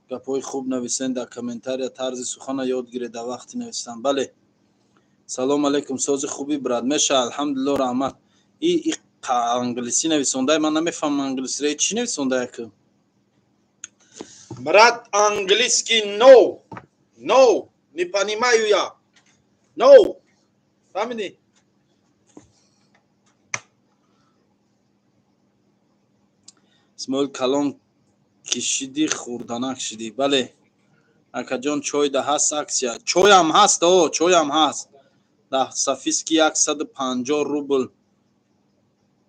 گپای خوب نویسین در کامنتار یا طرز سخن یاد گیرید در وقت نوشتن. بله سلام علیکم. ساز خوبی براد میشه الحمدلله رحمت. ای انگلیسی نویسنده من نمیفهمم انگلیسی را چی نویسنده که брат английский no не понимаю я no فهمیدی اسماعیل کلام کشیدی خوردنک شدی. بله اکا جان چای ده هست اکسیا چای هم هست چای هم هست ده صفیسکی 150 روبل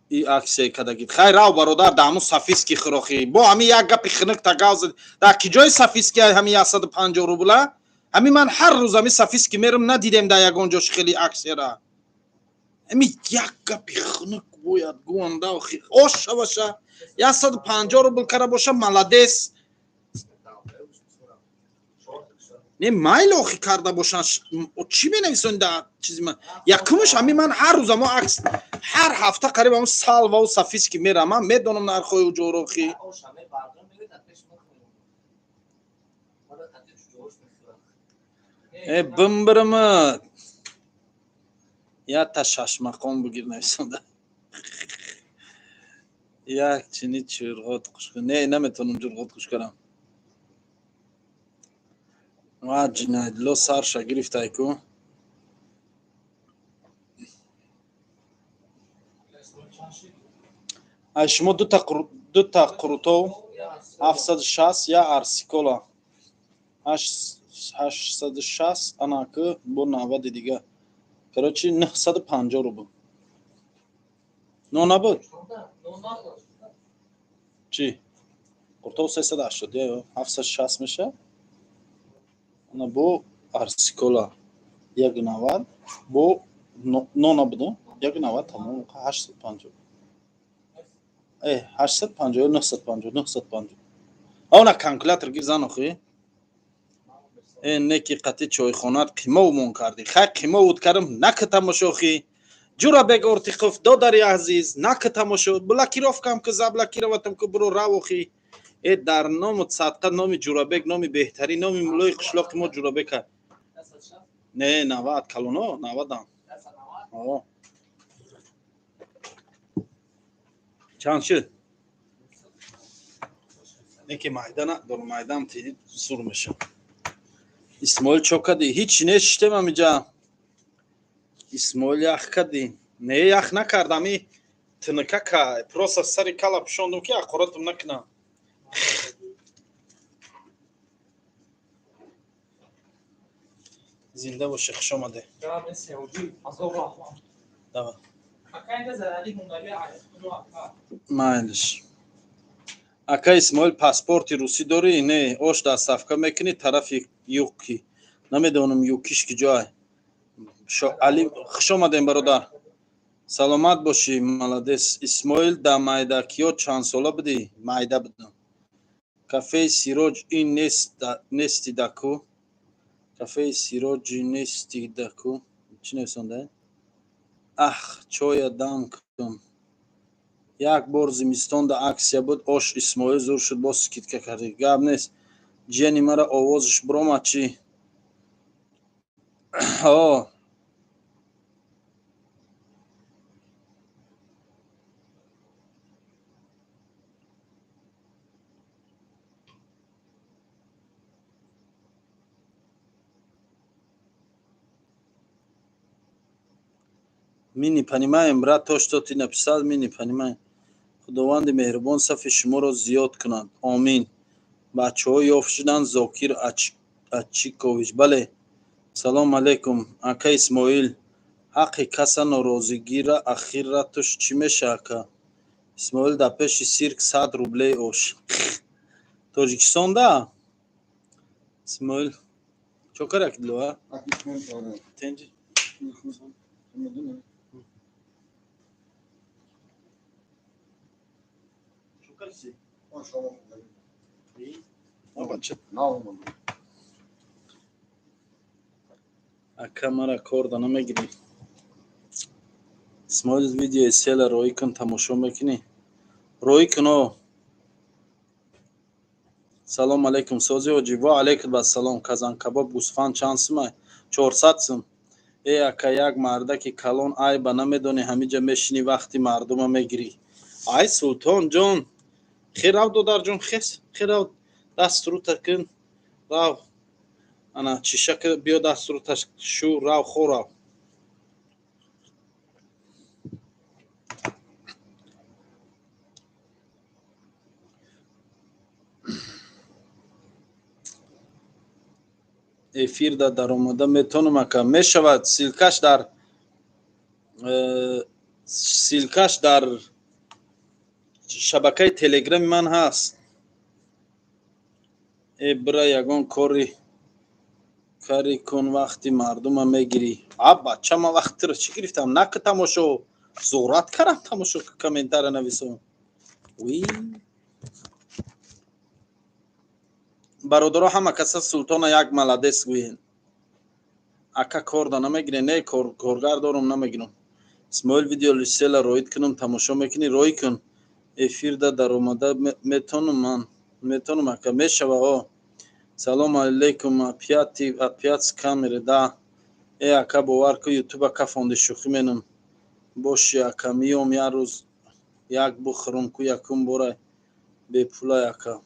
ای аксия кадагид хайр рав бародар даму сафиски хирохи бо ҳами як гапи хинак тагавз дар киҷои сафиски ҳами 150 рубла ҳами ман ҳар рӯз ҳами сафиски мерам надидем дар ягон ҷош хели аксияра ҳами як гапи хинак бояд гуанда ош шаваша 150 рубл кара боша маладес не майл охи карда бошан чӣ менависонид дар чизи ман якумаш ҳами ман ҳар рӯз амо акс ҳар ҳафта қариб амо салвау сафиски мерам ман медонам нархои уҷоро охи бимбиримад як та шашмақон бигир нависонда як чини чурғот қуш кун не наметавонам ҷурғот қуш карам ва ҷинайдло сарша гирифтайку ай шумо дута қурутов 760 я арсикола 860 анаки бо 90 дига короче 950 рубл но набуд чи қуртов 380 я 760 меша ана бо арсикола 190 бо но набуд 190 тамом 850 850 950 она калькулятор гир зан охи неки қати чойхонат қимовмон кардӣ хай қимовут кардам нака тамошо охи ҷурабек ортиқов додари азиз нака тамошо блокировкам ки заблокироватам ки буро рав охи дар ному садқа номи ҷурабек номи беҳтарин номи мулои қишлоқи мо ҷурабека не 90 калоно 90 чанд шуд неки майда надорам майдам тиди зур мешам исмоил чо кади ҳич нешиштем амиҷа исмоил ях кади не ях накардам и тинакака просто сари кала пушондам ки ақоратам накунам зинда боши хуш омаде майлиш ака исмоил паспорти русӣ дорӣ не ош дар сафка мекунӣ тарафи юки намедонам юкиш киҷоай али хуш омадем бародар саломат бошӣ маладес исмоил дар майдакиё чанд сола будӣ майда будам кафеи сироҷ ин нести даку кафеи сироҷи нести даку чӣ нависонда чоя дам кун як бор зимистон да аксия буд ош исмоил зур шуд боз скидка кардӣ гап нест ҷияни мара овозиш биромад чӣ ми не понимаем брат то что ты написал ми не понимаем худованди меҳрубон сафи шуморо зиёд кунад омин бачаҳо ёфт шуданд зокир ачикович бале салом алейкум ака исмоил ҳаққи каса норозигира ахира туш чӣ меша ака исмоил дар пеши сирк 100 рублеи ош тоҷикистонда исмоил чо кара кидилова тенҷи ака мара кор да намегирӣ اسماعیل ویدیو سیل روی کن تماشا میکنی روی کنو سلام علیکم سوزی و جیوا علیکم با سلام کازان کباب گوسفند چند سمه 400 سم ای اکا یک مرده که کلون ای با نمیدونی همیجا میشینی وقتی مردم میگیری ای سلطان جان خیر رو دودار جان خیر رو دست رو تکن رو انا چیشک بیا دست رو شو رو خور رو افیر در اومده میتونم که میشود سیلکش در شبکه تلگرام من هست ای برای یگان کاری کن وقتی مردم میگیری بچه ما وقتی رو چی گرفتم نک تماشو زورت کردم تماشو که کامنتر نویسم وی برادرها همه کسا سلطان یک ملادس گوین اکا کار دا نمیگیره نه کارگر دارم نمیگیرم اسماعیل ویدیو لیسیل روید کنم تماشا میکنی روی کن افیر در اومده میتونم اکا میشوه سلام علیکم اپیات کامره دا ای اکا باور که یوتیوب اکا فونده شوخی منم باشی اکا میام یه روز یک بخورم که یکم برای به پولای اکا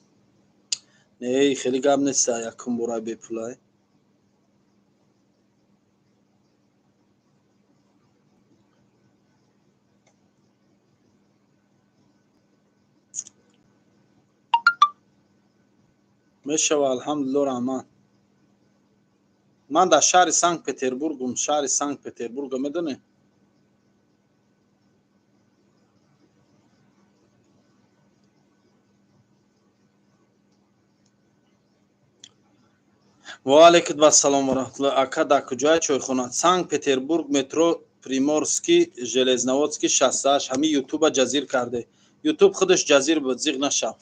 نه خیلی گم نیست یکم برای به پولای میشوه الحمدلله رحمن من در شهر سنت پتربورگم شهر سنت پتربورگ میدونی و علیکم السلام و رحمت الله اکا در کجای چایخونه سنت پتربورگ مترو پریمورسکی ژلزنوودسکی 68 همین یوتیوب جزیر کرده یوتیوب خودش جزیر بود زیغ نشو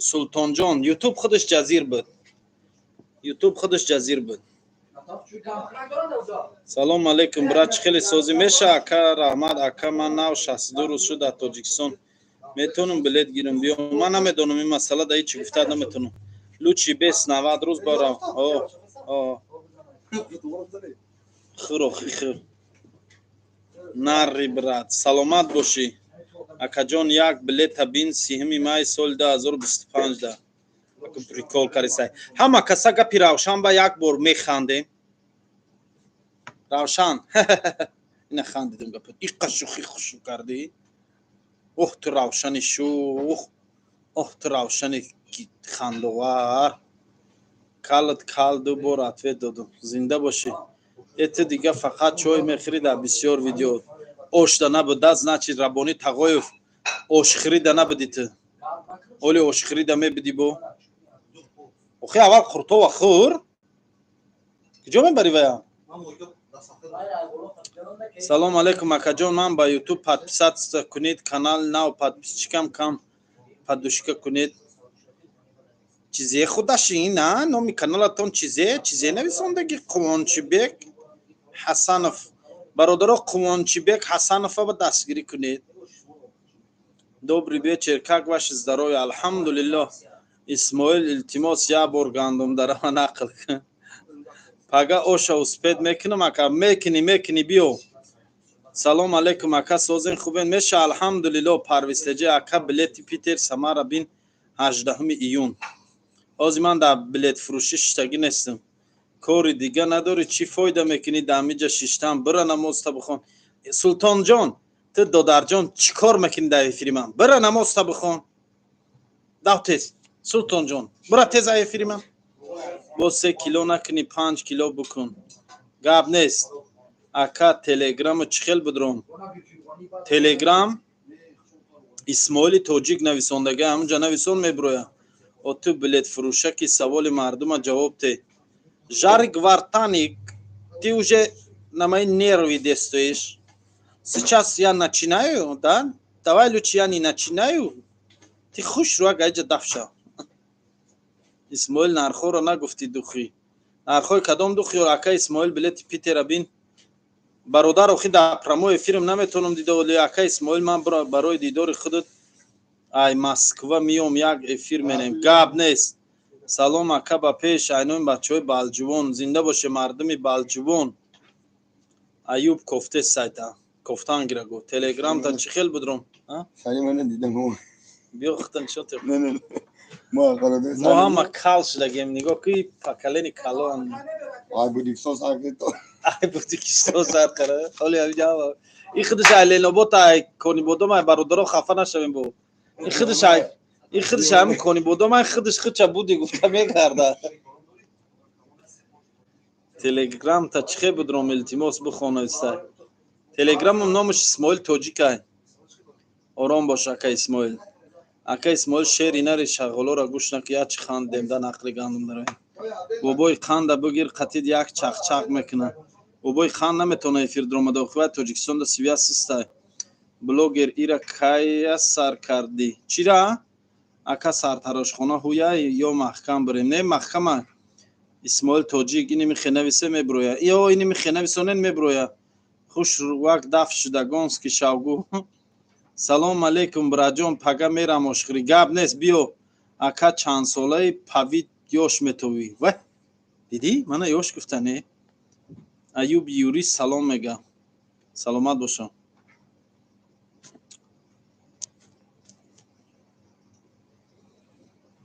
سلطان جان یوتیوب خودش جزیر بود یوتیوب خودش جزیر بود سلام علیکم برات خیلی سوزی میشه اکا رحمت اکا من نو 62 روز شد در تاجیکستان میتونم بلیت گیرم بیام من نمیدونم این مسئله در هیچ گفته نمیتونم لوچی 20 90 روز برام خیر نری برات سلامت باشی اکا جان یک بلیت بین 30 مای سال 2025 ده اکا پریکول کردی همه کسا گپی روشن با یک بار میخنده روشن این خندیدم گپ این قشوخی خوشو کردی اوه تو روشنی شو اوه تو روشنی خندوار کال دو بار اتویت دادم زنده باشی ات دیگه فقط چای میخری در بسیار ویدیو اوش نبود دست نچی ربانی تقایف اوش خریده نبودیت اولی اوش خریده میبدی بو اوخی اول خورتو و خور کجا من بری ویا سلام علیکم اکا جان من با یوتیوب پادپیسات کنید کانال نو پادپیسچکم کم پادوشکا کنید چیزی خودش این نه نامی کانالتون چیزی نویسندگی قوانچیبک حسنف برادر قوانچیبک حسنف با دستگیری کنید добрый вечер как ваше здоровье الحمدلله اسماعیل التماس یا بار گندم در من نقل کن پگه اوشا اسپید میکنم اکا میکنی بیو سلام علیکم اکا سوزین خوبین میشه الحمدلله پرویستجی اکا بلیت پیتر سمارا بین 18 ایون آزی من در بلیت فروشی شتگی نیستم کاری دیگه نداری چی فایده میکنی دمیجا ششتم برا نماز تا بخون سلطان جان تو دادر جان چی کار میکنی در افیری من برا نماز تا بخون دو تیز سلطان جان برا تیز افیری من با 3 کیلو نکنی 5 کیلو بکن گاب نیست اکا تلگرام چخیل بدرم تلگرام اسماعیل توجیک نویسندگی همونجا نویسون میبرویا و تو بلیت فروشه که سوال مردم جواب ته жар гвартаник ты уже на мои нервы действуешь сейчас я начинаю да давай лучше я не начинаю ты خوش رو گایجا دفشا اسماعیل نرخو رو نگفتی دوخی نرخوی کدام دوخی و اکا اسماعیل بلیت پیتر بین برادر اخی در پرامو فیلم نمیتونم دیده ولی اکا اسماعیل من برای دیدار خودت ای مسکو میام یک افیر منیم گاب نیست. سلام اکا با پیش اینوین بچه های بالجوان زنده باشه مردم بالجوان. ایوب کفته سایتا کفتان گرگو تلگرام تا چی خیل بدرم سری من دیدم بیا ختن شد نه ما قراره ما هم کالش لگیم نگاه که پاکلینی کالون ay bu dikson sakit to ای بودی کشتو سر کرده حالی هم جواب این خودش ایلینو بوتا کنی بودم من برادرها خفه نشویم بو این خودش هم کنی بودم من خودش خود چه بودی گفته میکرده تلگرام تا چخه بدرم التماس بخونه است تلگرام هم نامش اسماعیل توجیکه آرام باش اکا اسماعیل شعر اینا رو شغلا را گوش نکن یا چی خواندیم در نقل گندم داره بابای خانده بگیر قطید یک چق میکنه بابای خان نمیتونه افیر درآمده و تاجیکستان دا سویاس است بلوگر ایرا کای سر کردی چرا اکا سر تراش خونه هویا یا محکم بریم نه محکمه اسماعیل توجیک اینی میخنویسه میبرویا یا اینی میخنویسونن میبرویا خوش وقت دفع شده گونس که شاوگو سلام علیکم براجون پگا میرم اشخری گاب نیست بیو اکا چند ساله پوید یوش میتوی و دیدی من یوش گفتنه ایوب یوری سلام میگه سلامت باشم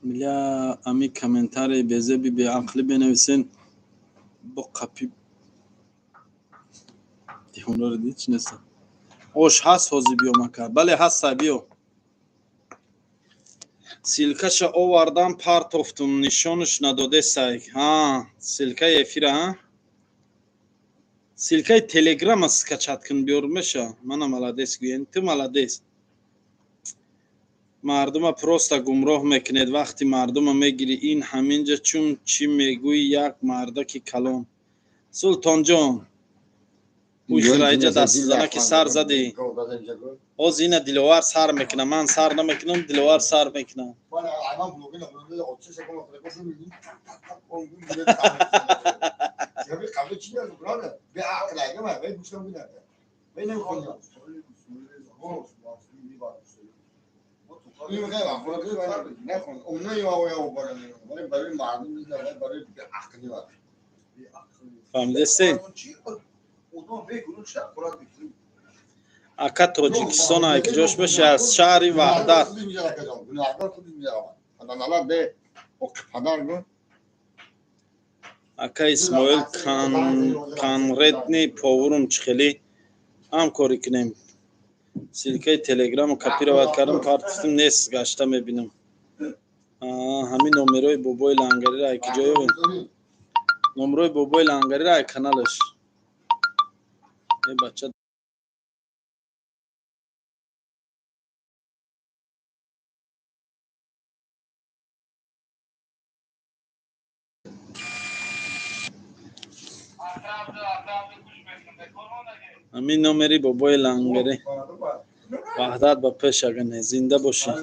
ملیا امی کامنتاری بیزه بی عقلی بنویسین با قپی دیونا رو دید چی نیستم اوش هست حوزی بیو مکه بله هست بیو سیلکش آوردم پارت افتم نشانش نداده سایگ ها سیلکه افیره ها سیلکه تلگرام است که چت کن بیور میشه منم ملادیس گوین تو ملادیس مردم پروستا گمراه میکنید وقتی مردم میگیری این همینجا چون چی میگوی یک مردک کلان سلطان جان اوی خرایجه دست زنه که سر زدی از این دلوار سر میکنه من سر نمیکنم دلوار سر میکنه فهمیدستی؟ اکا تاجیکستان ایک جوش بشه از شهری وحدت اکا اسماعیل کانردنی پاورم چخلی هم کاری کنیم سیلکه تلگرام و کپی رو باید کردم پارتیستم نیست گشته میبینم همین نمروی بابای لنگری را ایک جایی بین نمروی بابای لنگری را ایک کانالش این بچه همین نمری بابای لنگری وحدت با پیش اگه زنده باشه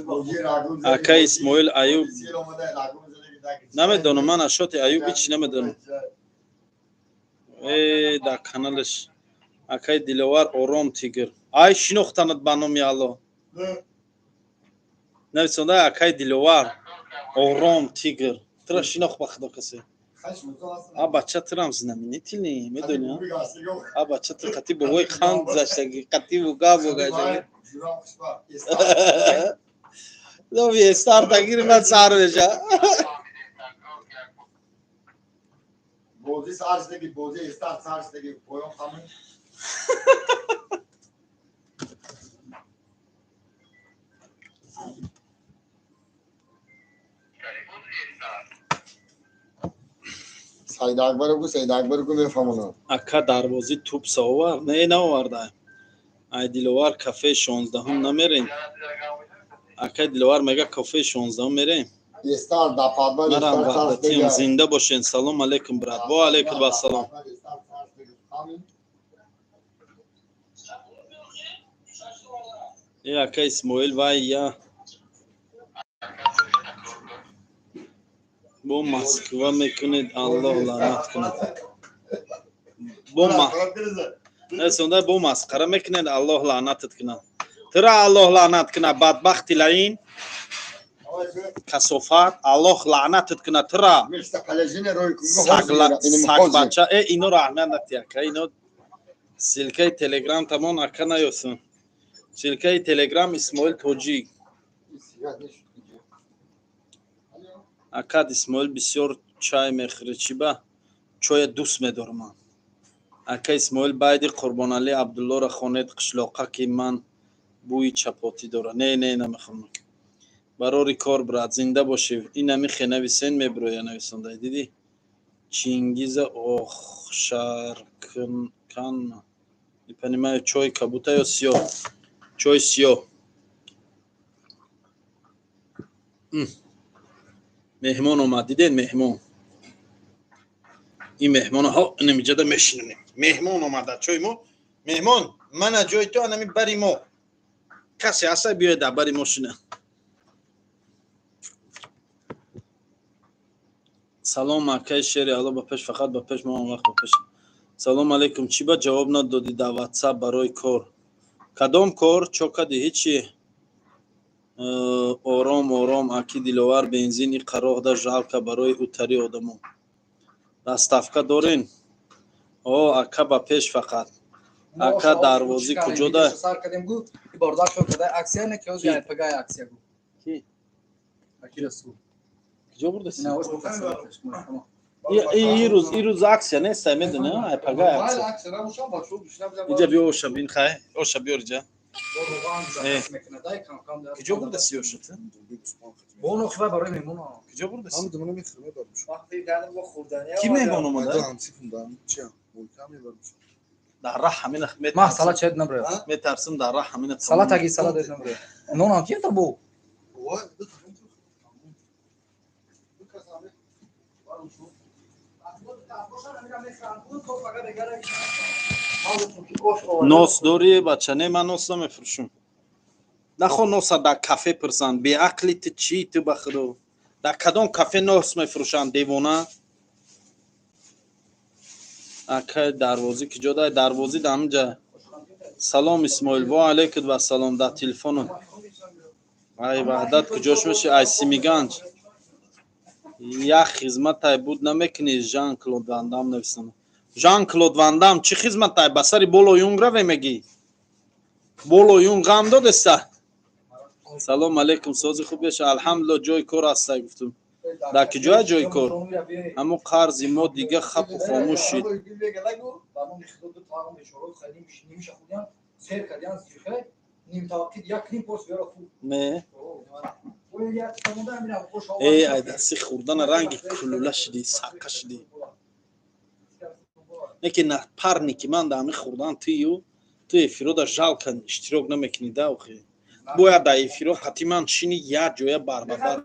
اکا اسماعیل ایوب نمیدونم من اشوت ایوب هیچ نمیدونم در کانالش اکای دلوار آرام تیگر ای شناختنت بانم یالو نویسنده اکای دلوار آرام تیگر ترا شناخت بخدا کسی بچه ترم زنمینی تیلی میدونی بچه تر قطی بوی خاند زشتگی قطی بوگا جایی لوی استار تگیر من سار بشه بوزی سارستگی بوزی استار سارستگی پویون خامن سید اکبر کو میفهمونم اکا دروازی توپ سوار نه آورده ای دلوار کافه 16 هم نمیرین اکا دلوار میگه کافه 16 هم میرین استار دا پادبا مرام استار وحدتیم زنده باشین سلام علیکم برات و علیکم السلام یا اکا اسماعیل وای یا با مسکوا میکنید الله لعنت کنه با اسونده بو مسخره میکنید الله لعنتت کنه ترا الله لعنت کنه بدبخت لعین کسافت الله لعنتت کنه ترا Mirsta kalecine roy kungu سگ بچه اینو رو احمد نتیکه اینو سلکه تلگرام تمام اکنه یوسون سلکه تلگرام اسماعیل توجی акад исмоил бисёр чай мехӯрад чӣ ба чое дӯст медорам ман ака исмоил байди қурбонали абдуллоро хонед қишлоқа ки ман бӯи чапотӣ дора не намехонам барори кор брат зинда бошӣ инами хенависен мебироя нависондай диди чингиза охшаркан не понимаю чой кабута ё сиё чой сиё меҳмон омад дидед меҳмон این مهمان ها نمیجاده میشینیم مهمان اومده چوی مو مهمان من جای تو انمی بری مو کسی هسته بیاید در بری ماشینه سلام مکه شیری حالا با پیش فقط با پیش ما وقت با پیش سلام علیکم چی با جواب ندادی در واتساپ برای کار کدام کار چوکدی هیچی آرام اکی دلوار بنزینی قرار ده جالکه برای اوتری آدمو دستافکا دارین اکا با پیش فقط اکا دروازی کجا ده سر کردیم گو بردار شد کده اکسیا نه که اوز یعنی پگای اکسیا گو کی اکی رسو کجا برده سی نه اوش بکنم این روز اکسیا نیست میدونه ای پگای اکسیا اینجا بیا اوشا بین خواهی اوشا بیار جا کجا برده سی اوشا بونو خبر برای میمون کجا برده سی وقتی گردم با خوردنی کی مهمان اومده در راه همین ما سالات چه نبره میترسم در راه همین سالات اگه سالات نبره نون هم کیم تا بو نوس دوری بچه نه من نوس نمیفروشم نخو نوس در کافه پرسان بی عقلی تو چی تو بخدو در کدام کافه نوس میفروشن دیوانه اکه دروازی کجا ده دروازی در همجا سلام اسماعیل و علیکم و سلام در تلفن ای وحدت کجاش میشه ای سیمیگنج یا خدمت های بود نمیکنی ژان کلود واندام نویسم ژان کلود واندام چی خدمت های بسری بولو یونگ رو میگی بولو یونگ هم دادسته سلام علیکم سوزی خوب بشه الحمدلله جای کار هسته گفتم در کجای جای کار همون قرض ما دیگه خب و خاموش شد نه ای دستی خوردن رنگ کلوله شدی سکه شدی نکه نه پرنی که من دامی خوردن توی افیرو جال کن اشتراک نمیکنی ده اخی باید در افیرو حتما شینی یا جویا بربر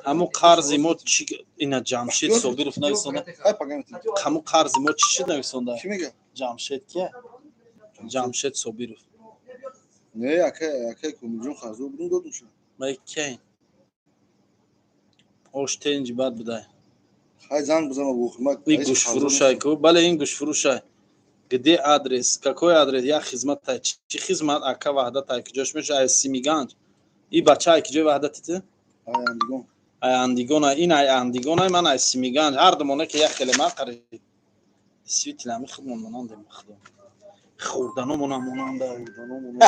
همون قرض ما چی اینا جمشید صابیروف نویسنده همون قرض ما چی شد نویسنده جمشید که جمشید صابیروف نه اکه کمیجون خرزو بدون دو دوشن ما کی اوشتنج بعد بدای های زنگ بزنم با خدمت این گوش فروش های کو بله این گوش فروش های где адрес какой адрес я хизмат тай чи хизмат ака ваҳдат тай ки ҷош меша ай симиганҷ и бача ай ки ҷои ваҳдатите ай андигон ин ай андигон ай ман ай симиганҷ ҳардумоне ки як хеле мақари свитлами худмон монанде худо хурдану монам монанда хурдану монанда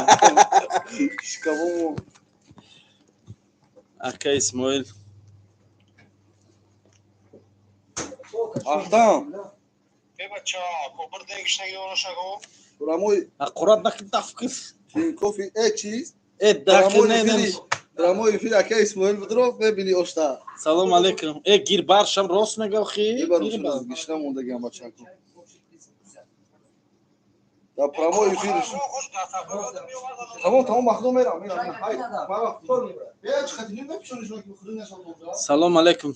шикаво ака исмоил ахтам بچه کوپر دیگش نگیرونش نگو دراموی اقرات نکن تفکر کافی یک چیز داخل نه دراموی فیل اکه اسماعیل بدرو ببینی اوشتا سلام علیکم گیر بارشم راست میگم خی ببرم گشنم موندگی هم بچه کو دا پراموی فیلش تمام مخدوم میرم های بابا طور میبره بیا چه خاطری نمیشونی شما که خودت نشون سلام علیکم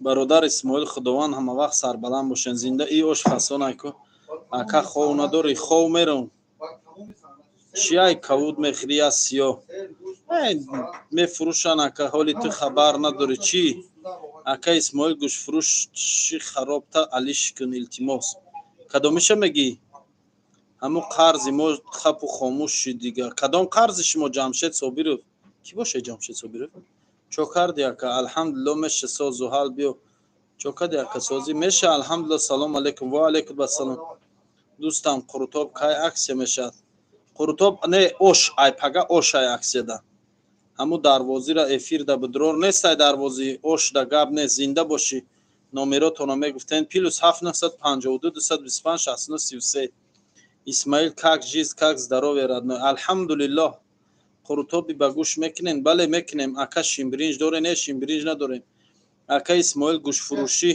برادر اسماعیل خداوند همه وقت سربلند باشن زنده ای اوش فسانه کو اکا خو نداری خو میرون چی ای کود میخری از سیاه мефурӯшанд ака ҳоли ту хабар надорӣ чӣ ака исмоил гӯштфурӯши харобта алиш кун илтимос кадомиша мегӣ ҳамун қарзи мо хапу хомӯш шид дигар кадом қарзи шумо ҷамшед собиров кӣ бошед ҷамшед собиров чо карди ака алҳамдулилло меша соз зуҳал биё чо карди ака созӣ меша алҳамдулилло салому алайкум ва алайкум ассалом дӯстам қурутоб кай аксия мешавад қурутоб не ош айпага ош ай аксияда ҳамун дарвозира эфирда будрор нестай дарвози ош да гап не зинда бошӣ номеротонро мегуфтен плюс 752 225 69 33 исмаил как жизнь как здоровье родной алҳамдулилло қурутоби ба гӯш мекунем бале мекунем ака шимбиринҷ доре не шимбиринҷ надорем ака исмоил гӯштфурӯшӣ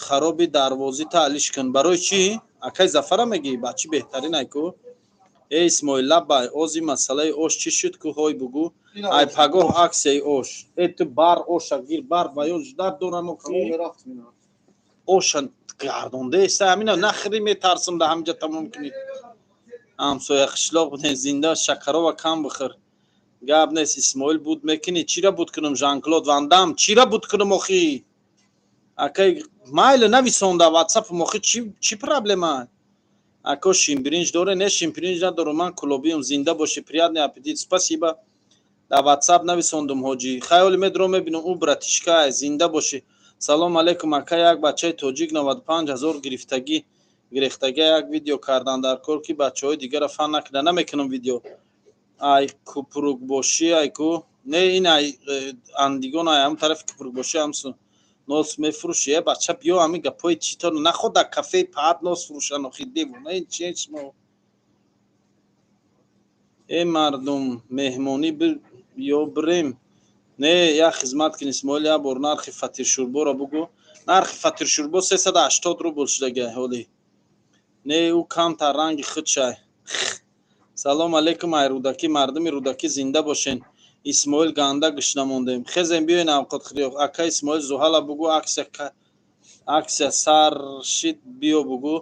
хароби дарвозита алиш кун барои чӣ акай зафара мегӣ ба чӣ беҳтарин айку эй исмоил лаббай ози масъалаи ош чӣ шуд ку ҳой бугӯ ай пагоҳ аксияи ош ту бар оша гир бар баён дар дорамо оша гардондаеста ҳамина нахри метарсам да ҳамҷа тамом кунӣ ҳамсоя қишлоқ будем зинда шакарова кам бихӯр гап нест исмоил буд мекунӣ чира буд кунам жан-клод вандам чира буд кунам охи акай майли нависонда ватсапам охи чӣ проблема ако шимбиринҷ доре не шимбиринҷ надорам ман кулобиём зинда бошӣ приятный аппетит спасибо да ватсап нависондум ҳоҷӣ хаёли медро мебинам ӯ братишка зинда бошӣ салом алейкум ака як бачаи тоҷик 95000 гирехтагӣ як видео кардан дар кор ки бачаҳои дигара фан накарда намекунам видео ай купрукбошӣ айку не ин ай андигон ай ҳам тарафи купрукбошӣ ҳамсу нос мефурӯшӣ бача биё ҳамин гапҳои читор наход дар кафеи паат нос фурӯшанд охи девона ин чи шумо мардум меҳмонӣ ё бирем не як хизмат кун исмоил як бор нархи фатиршурборо бугӯ нархи фатиршурбо 380 рубл шудаги ҳолӣ не ӯ камтар ранги худшай салом алейкум ай рӯдакӣ мардуми рӯдакӣ зинда бошен исмоил ганда гӯш намондем хезем биёен авқотхӯрӣ ака исмоил зуҳала бугӯ аксия сар шид биё бугӯ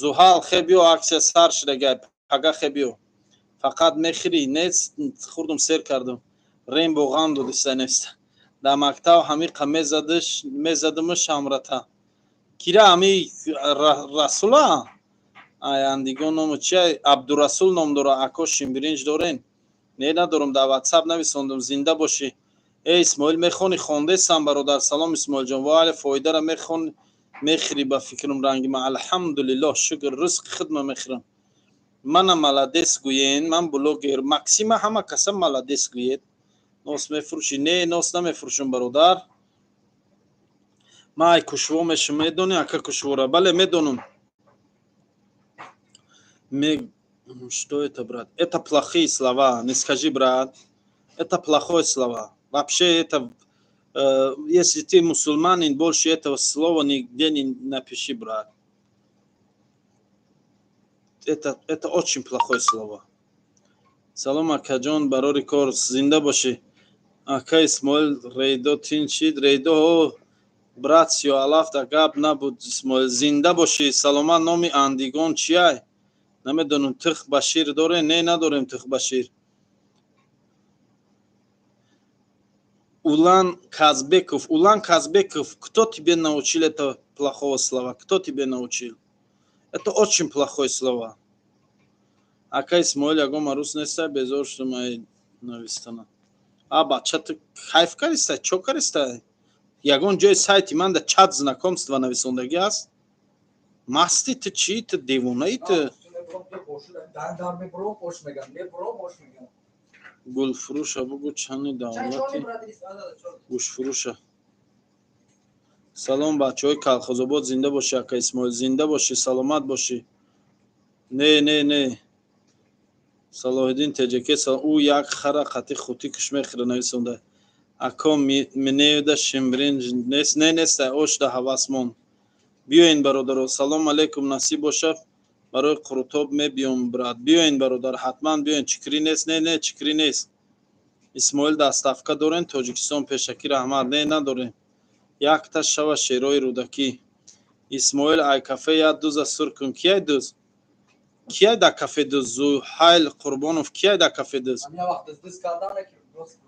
зуҳал хе биё аксия сар шудаги пага хе биё фақат мехӯрӣ нест хурдум сер кардам рем бо ғам додиста нест дар мактаб ҳамиқа мезадуму шамрата кира ҳами расула аяндигон ному чи абдурасул ном дора ако шимбиринҷ дорен не надорам дар ватсап нависондум зинда бошӣ исмоил мехони хондесам бародар салом исмоилҷон вале фоидара мехӯрӣ ба фикрам ранги ма алҳамдулилло шукр ризқи худма мехӯрам мана маладес гӯен ман блогер максима ҳама каса маладес гӯед нос мефурӯшӣ не нос намефурӯшам бародар ман ай кушво мешум медонӣ ака кушвора бале медонам что это брат это плохие слова не скажи брат это плохое слово вообще это если ты мусульманин больше этого слова нигде не напиши брат это очень плохое слово салом акаҷон барори кор зинда бошӣ ака исмоил рейдо тинчид рейдо брат сиёалафта гап набуд исмоил зинда бошӣ саломат номи андигон чиай намедонам тӯх башир доре не надорем тӯх башир улан казбеков кто тебе научил это плохого слова кто тебе научил это очень плохое слово ака исмоил ягон арӯз нестай безор шудам ай навистана бача ту кайф каристай чо каристай ягон ҷои сайти ман да чат знакомства нависондагӣ аст масти ту чӣ ту девонаи ту гулфурӯша бугӯ чани давлати гӯштфурӯша салом бачаҳои калхозобод зинда бошӣ ака исмоил зинда бошӣ саломат бошӣ не салоҳиддин теҷаке ӯ як хара қати хути куш мехӯра нависонда ако минеюда шимбиринҷ нест не нестай ошда ҳавасмон биёин бародаро салом алейкум насиб бошад барои қурутоб мебиём брат биёин бародар ҳатман биёин чикрӣ нест не чикрӣ нест исмоил даставка дорен тоҷикистон пешакӣ раҳмат не надорем якта шава шерои рӯдакӣ исмоил ай кафе як дӯза сур кун кияй дӯз کیا در کافه دز زوحیل قربانوف کیا در کافه دز همین وقت دست کردن که درست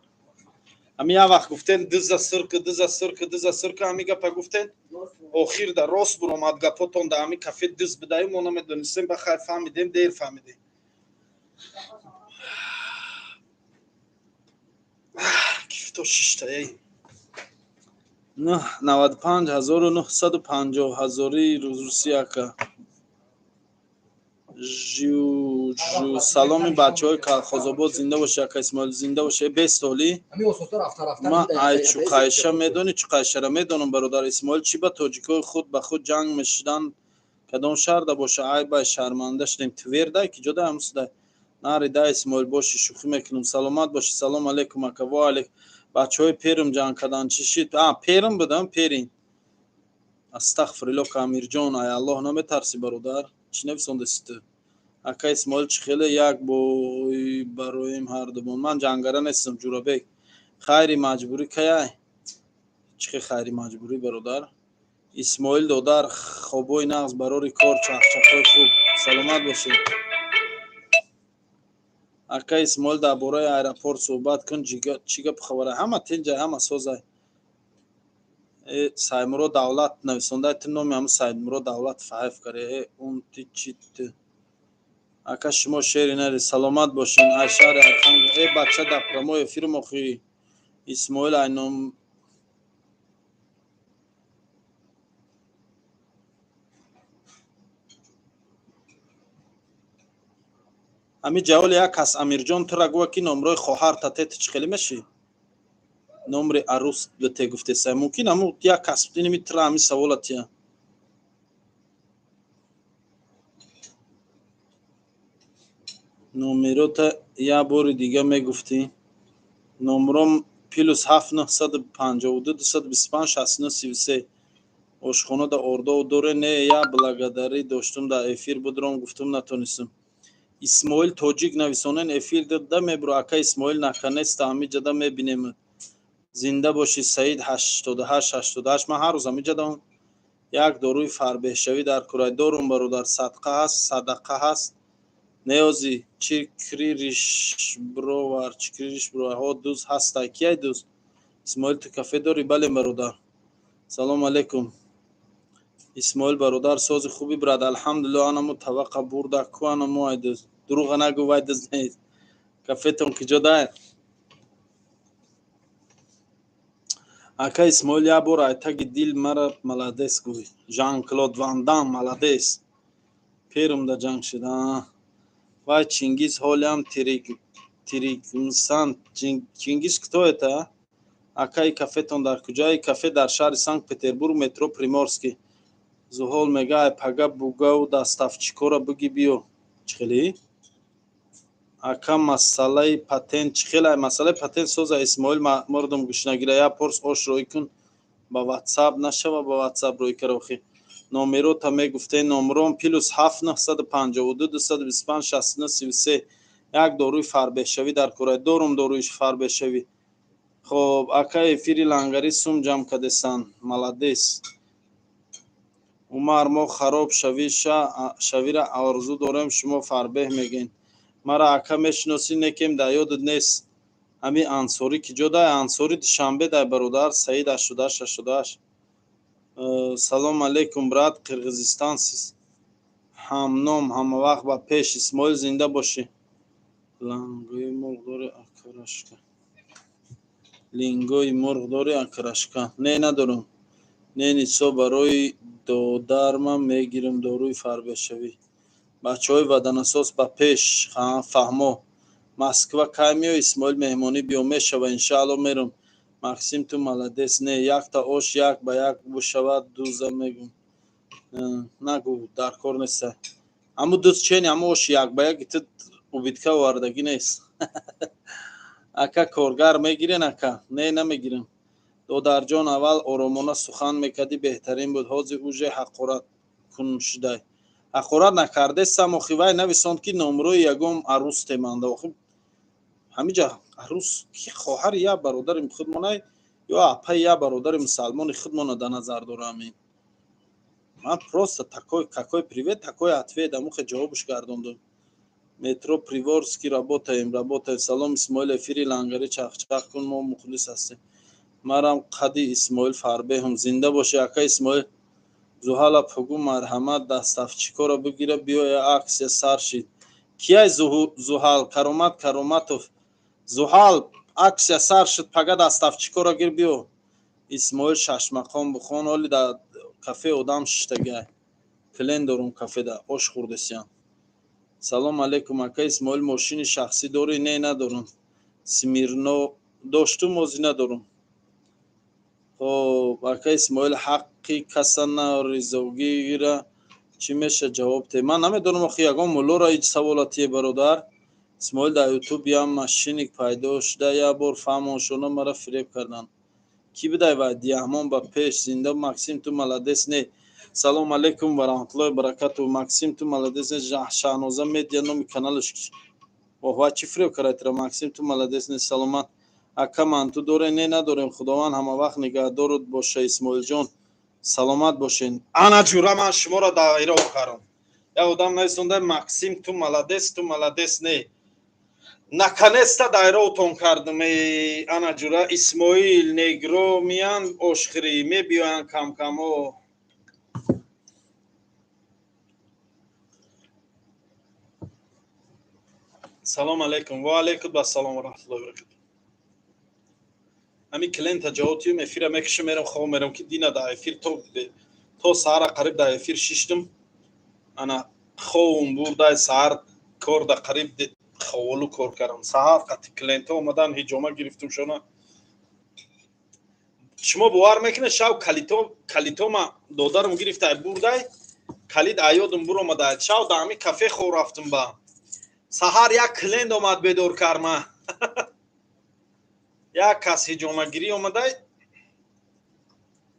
همین وقت گفتن دز سرک همین گپا گفتن آخر در راست برآمد گپاتون در همین کافه دز بدهیم ما نمیدونستیم بخیر فهمیدیم دیر فهمیدیم کیف تو شیشتایی نه 95,950 هزاری روسیه که سلامی بچه های کلخازآباد زنده باشه که اسماعیل زنده باشه بیستولی همین اسطوره رفتن من ای چو قایشه میدونی چو قایشه را میدونم برادر اسماعیل چی با تاجیکای خود به خود جنگ میشدن کدام شهر ده باشه ای با شرمنده شدیم تویر ده که جدا همس ده ناری ده اسماعیل باشی شوخی میکنم سلامت باشی سلام علیکم اکا و علیک بچه های پیرم جنگ کدن چی شید پیرم بدم پیرین استغفر الله که امیر جان ای الله نمیترسی برادر چی نفسونده ست اکا اسماعیل چی خیلی یک بوی برایم هر دومون من جنگره نیستم جورابک خیری مجبوری که چی خیری مجبوری برادر اسماعیل دادر خوابوی نغز برای کار چخچخای خوب سلامت باشید اکا اسماعیل در باره ایرپورت صحبت کن چی گپ خبره همه تینجا همه سوزای سایمرو دولت نویسنده تن نومی هم سایمرو دولت فحیف کرده اون تی چیت اکا شما شیری نری سلامت باشین ای شهر ارخانگ ای بچه در پرمای فیلم اخی اسماعیل اینام امی جوال یک کس امیر جان تو را گوه که نمروی خواهر تته چخیلی میشی نمر عروس به ته گفته سه ممکن همون یک کس بودی نمیتره همی سوالت یا نمرو تا یه بار دیگه میگفتی نمرم پیلوس 7952 225 69 33 اشخونه دا اردا و دوره نه یا بلگداری داشتم دا افیر بودرم گفتم نتونستم اسماعیل توجیک نویسانن افیر داده میبرو اکا اسماعیل نکنست همی جدا میبینیم زنده باشی سعید 88 من هر روز همی جدا یک داروی فربهشوی در کرای دارم برادر صدقه هست نیازی چکریش برو ها دوز هست کیای دوز اسماعیل تو کافه داری بله برادر سلام علیکم اسماعیل برادر ساز خوبی براد الحمدلله انمو توقع برده کو انمو ایدز دروغ نگو وایدز نیست کافه تون که جدا اکا اسماعیل یا بار ایتاگی دیل مرا ملادس گوی ژان کلود وان دام ملادس پیرم دا جنگ شده وای چینگیز حالم تریگمسان چینگیز کتوه تا اکای کافه تون در کجای کافه در شهر سانک پتربورگ مترو پریمورسکی زهول میگه پگا بوگا و دستافچیکورا بگی بیو چخلی اکا مسئله پتنت چخلی مسئله پتنت سوز اسماعیل مردم گوشنگیره یا پرس اوش روی کن با واتساپ نشه و با واتساپ روی کروخی نمرو تا میگفته نمروم پیلوس 7952 225 69 33 یک داروی فربهشوی در کره دارم دارویش فربهشوی خب اکای فیری لنگری سوم جمع کدستان ملادیس عمر ما خراب شوی را آرزو دارم شما فربه میگین مرا اکا میشناسی نکیم در یادت نیست همین انصاری که جدا انصاری شنبه در برادر سعید 88 سلام علیکم برات قرغیزستان همنام همه وقت با پیش اسماعیل زنده باشی لنگوی مرغ داری اکرشکا نه ندارم نه نیسا برای دادرم میگیرم داروی فربهشوی بچه های ودن اساس با پیش فهمو مسکو کمی و اسماعیل مهمانی بیومه شو انشاءالله میرم مکسیم تو ملادس نه یک تا اوش یک با یک بشود دوزه میگم نگو در کار نیسته اما دوست چینی اما اوش یک با یک تو اوبیدکه واردگی نیست اکا کارگر میگیرین اکا نه نمیگیرم دادر جان اول آرامانه سخن میکدی بهترین بود حاضی اوژه حقارت کن شده حقارت نکرده سماخی وای نویساند که نمروی یگم عروس تیمانده خب همینجا عروس کی خواهر یا برادر خودمونه یا اپا یا برادر مسلمان خودمونه در نظر دارم Ман просто какой привет, такой ответ, амухе ҷавобш гардондум. Метро Приворский работаем. Салом Исмоил, эфири лангари чахчах кун, мо мухлис ҳастем. Марам қади Исмоил Фарбеҳум, зинда боши ака Исмоил. Зуҳала пугу марҳамат, дастафчикора бигира, биёя аксия сар шид. Кияй Зуҳал, Кароматов. Зуҳал, аксия сар шид, пага дастафчикора гир биё. Исмоил Шашмақон бухон, оли да кафе одам шиштагай. Клен дорум кафеда, ош хурдесиям. Салом алейкум ака Исмоил, мошини шахсӣ дорӣ? Не, надорум. Смирно доштум, ози надорум. خب ака Исмоил, ҳаққи касана ризогира чӣ меша ҷавоб те? Ман намедонам охи ягон муллора ҳеҷ саволатие бародар. Исмоил дар ютуб ям машиник пайдо шуда, як бор фаҳмоншона мара фиреб кардан. Ки бидай вай диҳмон ба пеш зинда. Максим ту маладес не. Салом алейкум ва раҳматуллоҳи ва баракатуҳ. Максим ту маладес не. Шаҳноза медия номи каналаш ваҳ чӣ фиреб карайтира? Максим ту маладес не. Саломат ака, ман ту доре? Не, надорем. Худованд ҳама вақт нигаҳдорут боша Исмоилҷон. Саломат бошен. Ана ҷура ман шуморо даъира окардам. Як одам нависонда Максим ту маладес не. Наконец-то дайротон кардам. Ана ҷура Исмоил негро миян ошхирӣ мебиёян камкамо. Салом алейкум. Ва алейкум ассалом ва раҳматуллоҳи ва баракатуҳ. Ами клиента ҷавотиюм эфира мекашам, мерам хоб мерам ки дина да эфир то саҳара қариб да эфир шиштум. Ана ховум бурдай саҳар кор да қариб ховолу кор кардам. Саҳар қати клиента омадан ҳиҷома гирифтум шона. Шумо бовар мекунед шав калитома додарам гирифта бурдай калид аёдум буромада. Шав да ами кафе хо рафтум ба. Саҳар як клиент омад бедор карма. Як кас ҳиҷомагирӣ омадай,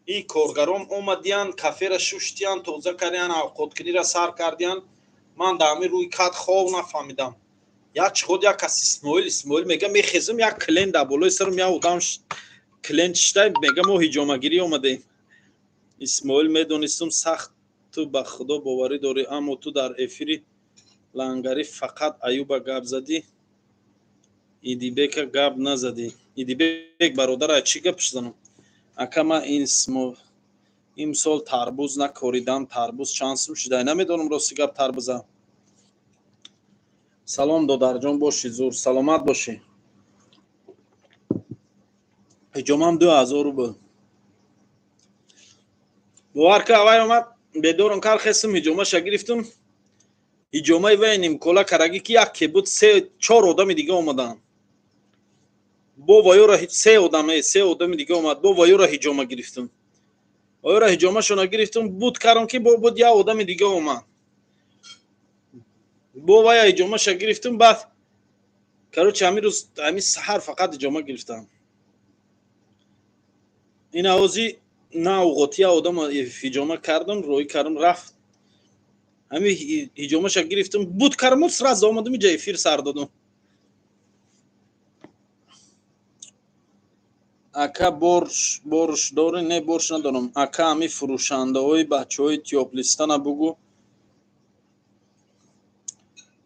и коргарон омадиян, кафера шуштиян, тоза кардиян, авқоткиниро сар кардиян. Ман да ами рӯи кат хов нафаҳмидам. Як чиход як кас Исмоил мега мехезам, як клиент да болои сарам, як одам клиент шидай мега мо ҳиҷомагирӣ омадем. Исмоил медонистум сахт ту ба худо боварӣ дорӣ, аммо ту дар эфири лангарӣ фақат Аюба гап задӣ, Идибека гап назадӣ. Идибек бародарай чӣ гапш занам? Ака ман имсол тарбуз накоридам. Тарбуз чанд сум шудай? Намедонам рости гап тарбуза. Салом додарҷон бошӣ, зур саломат бошӣ. ҳиҷомам 2000 рубл. бовар ка авай омад бедорам кар хестум, ҳиҷомаша гирифтум. ҳиҷомаи вай нимкола карагӣ ки як ке буд 3-4 одами дига омадан. бо ваёра 3 одами дига омад. бо ваёра ҳиҷома гирифтум. ваёра ҳиҷомашона гирифтум, буд кардам ки бо буд як одами дига омад. бо вая ҳиҷомаша гирифтум. баъд короче ҳамин рӯз ҳамин саҳар фақат ҳиҷома гирифтам. ин авози на уғоти як одам ҳиҷома кардам, роҳӣ кардам, рафт. ҳамин ҳиҷомаша гирифтум, буд кардам, сразу омадам инҷа эфир сар додам. ака борш дорӣ? Не, борш надорам. ака ҳамин фурӯшандаҳои бачаҳои тиёплистана бугӯ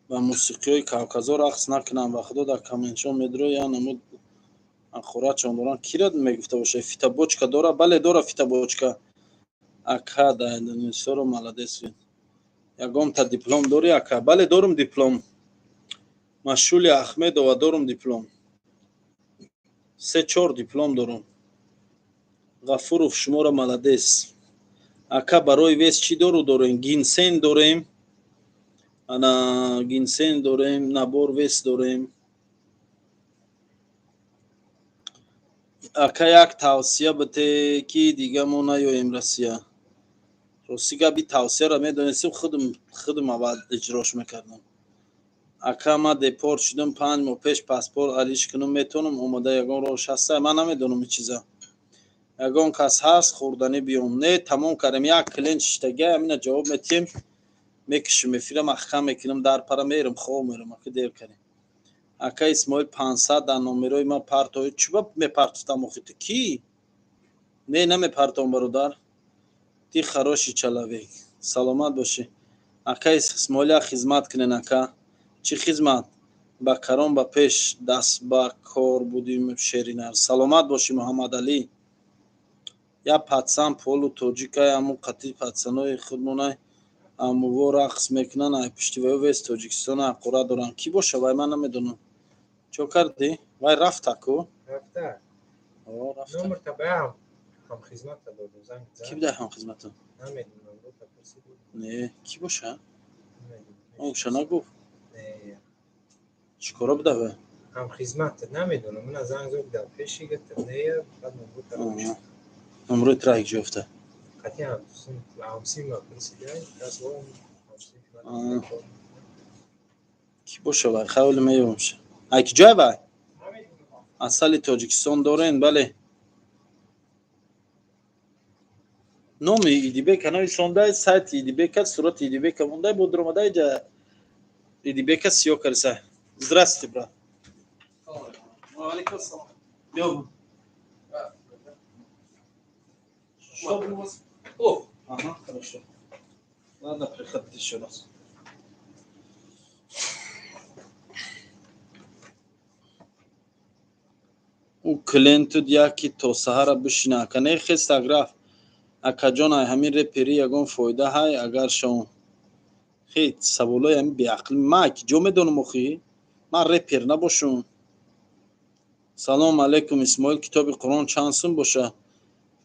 ба мусиқиҳои кавказо рақс накунам. ва худо дар комментшон медро я намуд ахоратшон доран. кира мегуфта боша? Фитабочка дора? Бале дора фитабочка. ака да Индонезияро маладес вид. ягонта диплом дорӣ ака? Бале дорум диплом. Машули Ахмедова дорум диплом. 3-4 диплом дорум. Ғафуров шуморо маладес. ака барои вес чӣ дору дорем? Гинсен дорем. ана гинсен дорем, набор вес дорем. ака як тавсия бите ки дига мо наёем Россия. рости габи тавсияро медонистем, худам аввал иҷрош мекардам. ака ман депорт шудам 5 моҳ пеш, паспорт ариш кунам, метавонам омада ягон роҳш ҳаста? Ман намедонам ин чиза. ягон кас ҳаст хурданӣ биём? Не, тамом кардем. як клиент шиштага ҳамина ҷавоб метиҳем, мекишем эфира махкам мекунам, дар пара мерам, хоб мерам. ака дер кардем. ака Исмоил 500 дар номерои ман партои чӯба мепартофтам охи ту ки? Не, намепартом бародар. Ти хороший человек. Саломат боши. Ака Исмоилия хизмат кунен ака. Чи хизмат? Ба карон ба пеш даст ба кор будим шеринар. Саломат боши Муҳаммад Али. Я пацан полу тоҷикай аму қатӣ пацанои худмонай амуво рақс мекунан ай пуштивои вес Тоҷикистон ақура доран. Ки боша вай ман намедонам. Чо карди? Вай рафта ку? رفته О, рафта. نمبر تبعهم هم خدمت دادم زنگ Ки زد бидай ҳам хизмату? نمیدونم رو تپرسیدم Не, ки боша? نمیدونم Оша нагуфт. نه Чӣ кора буда вай? هم خدمت نمیدونم من از زنگ زدم پیشی گفتم نه بعد نمبر تبعش Номерои тира як ҷо ифта. قطعی همسیم ما پرسیده کس رو آه. Ки боша вай? Хавли меёмша. Ай ки ҷой вай? Асали Тоҷикистон дорен, бале. Номи Идибека нависондай, сайти Идибека, сурати Идибека мондай, бодромадай ҷа Идибека сиё карисай. Здравствуйте, брат. Алейкум салом. Бё. Что у вас? О, ага, хорошо. Ладно, приходите еще раз. У клиентуд яки то саҳара бишина акане хеста граф акаҷон ай ҳамин репери ягон фоида ҳай агар шон хет саволои ҳамин беақл ма ки ҷо медонам охи ман репер набошум. Салом алейкум Исмоил, китоби Қуръон чанд сум боша?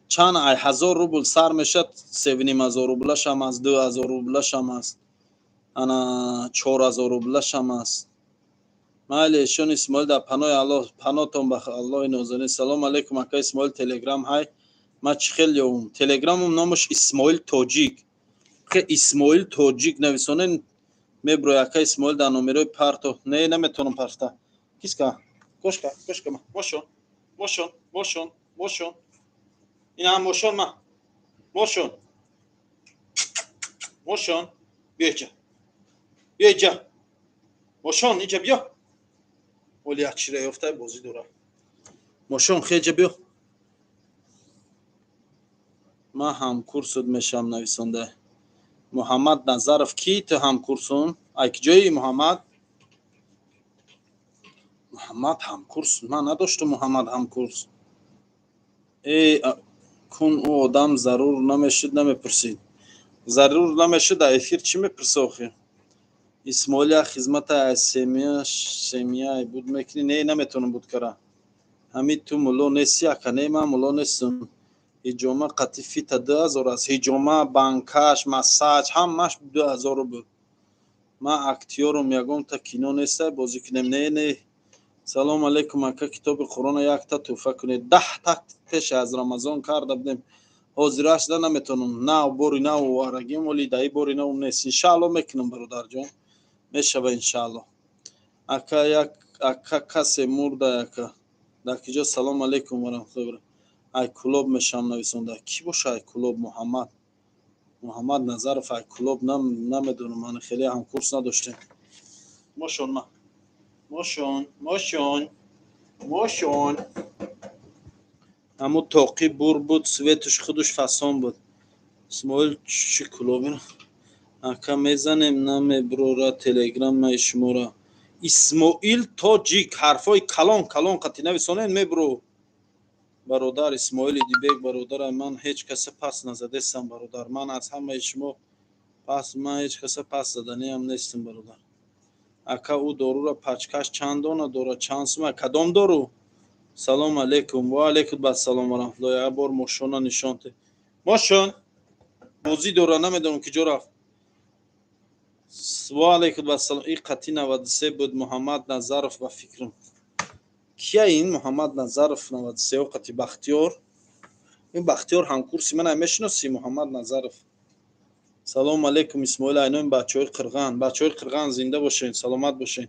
Чанд ай 1000 рубл сар мешад, 3500 рублаш ҳам аст, 2000 рублаш ҳам аст, ана 4000 рублаш ҳам аст. Майли ишон Исмоил дар панои Аллоҳ, панотон ба Аллоҳи нозанин. Салом алейкум ака Исмоил, телеграм ҳай? Ма чӣ хел ёвум? Телеграмум номаш Исмоил Тоҷик. Хе Исмоил Тоҷик нависонен меброи ака Исмоил дар номерои парто. Не, наметавонам парта. Киска? Кошка, кошка ма. Мошон. Мошон, мошон, мошон. Ин ҳам мошон ма. Мошон. Мошон. Бия иҷа. Бия иҷа. Мошон, иҷа биё. Оли як чира ёфтай бозӣ дора. Мошон, хе иҷа биё. Ман ҳамкурсуд мешавам нависонда. Муҳаммад Назаров ки ту ҳамкурсун? Ай ки ҷои Муҳаммад? Муҳаммад ҳамкурс? Ман надоштум Муҳаммад ҳамкурс. Кун ӯ одам зарур намешуд намепурсид. Зарур намешуд дар эфир чӣ мепурса охир? Исмоил як хизмата семияй буд мекунӣ? Не, наметавонам буд кара. Ҳамид ту мулло нести ака? Не, ман мулло нестам. Ҳиҷома қатъи фита 2000 аст. Ҳиҷома, банкаш, массаҷ ҳамаш 2000 рубл. Ман актёрум, ягонта кино нестай бозӣ кунем. Не. Салом алейкум ака, китоби Қуръона якта туҳфа кунед. 10 та пеш аз Рамазон карда будем. ҳозираш да наметавонам. На бори нав оварагим, вали даи бори нав нест. Иншаалло мекунам бародарҷон. Мешава иншаалло. Ака касе мурда ака. Дар киҷо салом алейкум ва раҳматуллоҳи. Ай кулоб мешавам нависонда. Ки боша ай кулоб? Муҳаммад Назаров ай кулоб намедонам. Ман хеле ҳамкурс надоштем. Мошон ма. Мошон. Аму тоқи бур буд, светуш худуш фасон буд. Исмоил чӣ кулоби? Ака мезанем намеброра телеграммаи шумора. Исмоил Тоҷик ҳарфои калон қатъи нависонен мебро. Бародар Исмоили Дибек, бародарай ман ҳеҷ каса пас назадестам бародар. Ман аз ҳамаи шумо ман ҳеҷ каса пас заданиам нестам бародар. Ака ӯ дорура пачкаш чанд дона дорад? Чанд сума? Кадом дору? Салом алейкум. Ва алейкум ассалом ва раҳматуллоҳи. Як бор мошона нишонте. Мошон. Бозӣ дора, намедонам ки ҷо рафт. Ва алейкум ассалом. И қатъи 93 буд Муҳаммад Назаров ба фикрам. Кия ин Муҳаммад Назаров 93 қатъи Бахтиёр? Ин Бахтиёр ҳамкурси ман ай мешиносӣ Муҳаммад Назаров? Салом алейкум Исмоил, айноми бачаҳои Қирған. Бачаҳои Қирған зинда бошен, саломат бошен.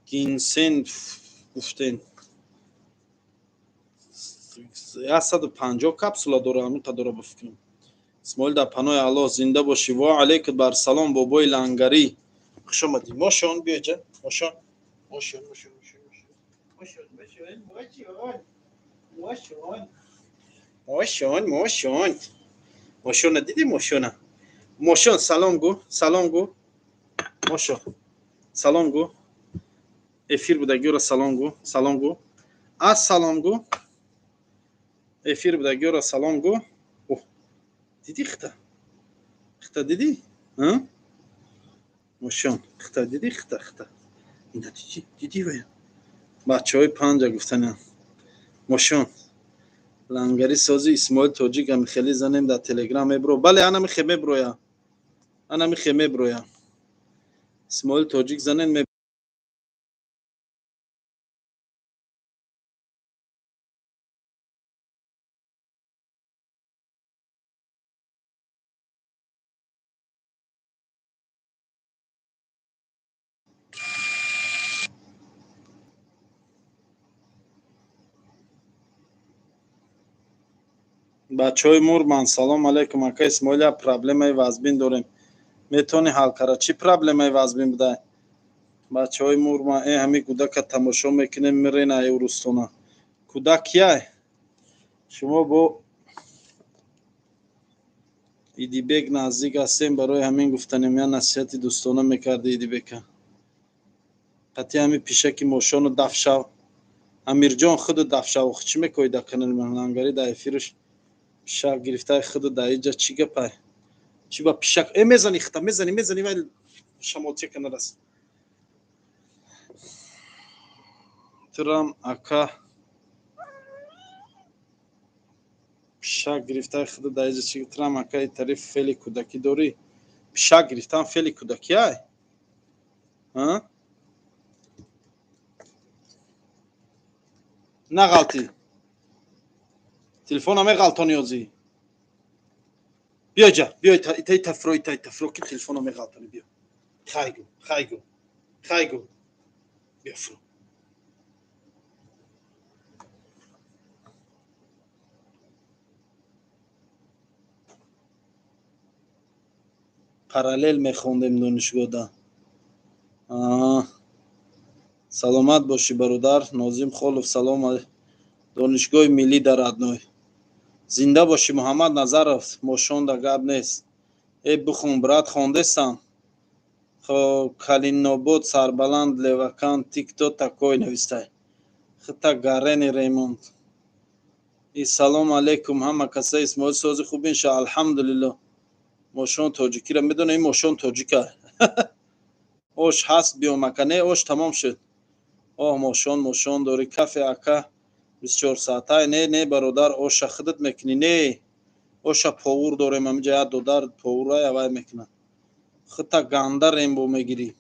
Гинсен гуфтен 150 капсула дора, ҳамута дора ба фикрам. Исмоил дар панои Аллоҳ зинда бошӣ. Ва алейкум барсалом бобои Лангарӣ. Хуш омадӣ. Мошон биё ҷа. Мошон. Мошон. ماشون دیدی ماشون سلام گو ماشو سلام گو افیر بوده گیورا سلام گو از سلام گو افیر بوده گیورا سلام گو اوه دیدی خطا دیدی ها ماشون خطا دیدی خطا اینا دیدی وای بچهای پنجا گفتن ماشون لنگری سازی اسماعیل توجیک هم خیلی زنیم در تلگرام برو بله انا میخمه برویا اسماعیل توجیک زنن بچهای مورمن سلام علیکم اکا اسماعیل پرابلمای وزبین داریم میتونی حل کرد چی پرابلمای وزبین بوده بچهای مورمن ای همین کودک تماشا میکنه میرین ای رستونه کودک کیه شما با ایدی بیگ نزدیک هستیم برای همین گفتنیم یا نصیحت دوستانه میکرده ایدی بیگ قطعی همین پیشکی موشان و دفشو امیر جان خود دفشو چی میکنی در کنال من لنگری در افیرش پیشک گرفته خود در اینجا چی گپه چی با پیشک ای میزنی خطا میزنی ولی شماتی کنه رست ترام اکا پیشک گرفته خود در اینجا چی ترام اکا ای طریف فعلی کودکی داری پیشک گرفتن فعلی کودکی های ها نه غلطی تلفن همه غلطانی یازی بیا جا بیا ایتای تفرو که تلفن همه غلطانی بیا خایگو بیا فرو پارالل میخوندیم دانشگاه دا سلامت باشی برادر ناظم خالف سلام دانشگاه ملی در ادنای زنده باشی محمد نظرов ماشون در گب نیست ای بخون برات خوندستم خب کالینابود سربلند لوکان تیک تو تکوی نویسته خطا گارن ریموند ای سلام علیکم همه کسای اسماعیل سازی خوب انشاء الحمدلله ماشون تاجیکی را میدونه این ماشون تاجیکه اوش هست بیو مکنه اوش تمام شد اوه ماشون داری کافی اکا 24 ساعته نه برادر اوش خودت میکنی نه اوش پاور داریم همینجا $1 پاور های اوای میکنه خطا گنده ریمبو میگیری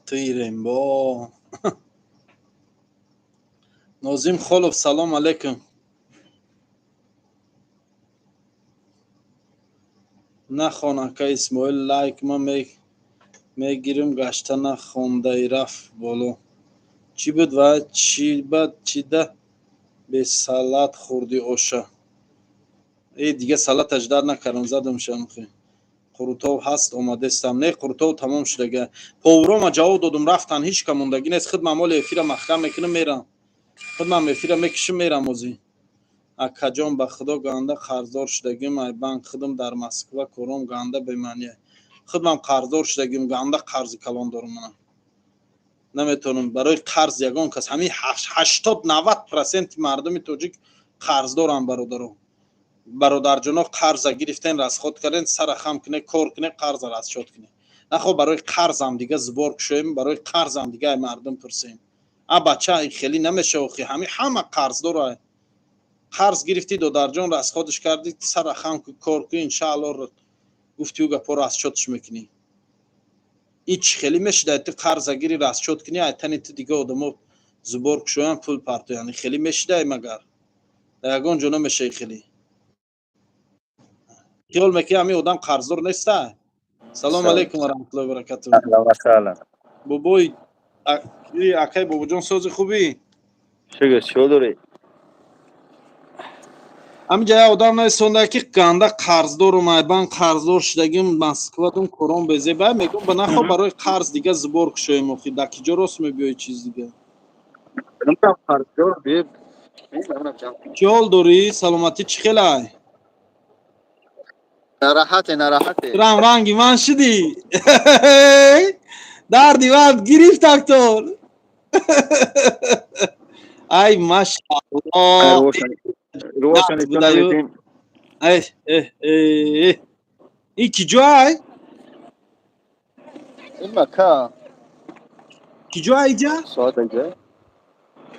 توی ریمبو ناظم خالف سلام علیکم نخوانه که اسماعیل لایک ما میگیریم گشته نخونده ای رفت بالا چی بود و چی ده به سلات خوردی اوشا ای دیگه سلات اجدر نکردم زدم شمخی قروتاو هست اومده استم نه قروتاو تمام شده پاورا ما جواب دادم رفتن هیچ کموندگی نیست خود ممال افیر محکم میکنم میرم خود من افیر میکشم میرم اوزی اکا جان به خدا گنده قرضدار شدگیم ای بانک خودم در مسکو کورم گنده بمانی خودم قرضدار شدگیم گنده قرض کلان دارم من نمیتونم برای قرض یگان کس همین 80-90% مردم تاجیک قرض دارن برادر جنا قرض گرفتن راست خود کردن سر خم کنه کار کنه قرض راست شد کنه نه خب برای قرض هم دیگه زبر کشیم برای قرض هم دیگه مردم پرسیم بچه خیلی نمیشه و همه قرض داره قرض گرفتی دادر جان راست خودش کردی سر خم کار کنی ان شاء الله گفتی و گپا راست شدش میکنی ایچ خیلی میشه ده قرض گیری راست شد کنی ایتن تو دیگه آدمو زبر کشویم پول پرتو یعنی خیلی میشه مگر یگان جنا میشه خیلی خیال میکنی همین آدم قرضدار نیسته سلام علیکم و رحمت الله و برکاته اهلا و سهلا بابوی اکای بابا جان سوز خوبی شکر چطوری همینجا آدم نیستونده که گنده قرضدار و مایبان قرضدار شدگیم مسکو دون کرون بزه بعد میگم به نخوا برای قرض دیگه زبر کشویم اخی دکی جا راست میبیای چیز دیگه نمیتونم خرجور بیب نمیدونم جان چی حال داری سلامتی چی خیلی نراحته رم رنگی من شدی در دیوار گرفت دکتر ای ماشاءالله روشن نقص چون بودایو میدین ای ای کی جای این مکه کی جای جا ساعت اینجا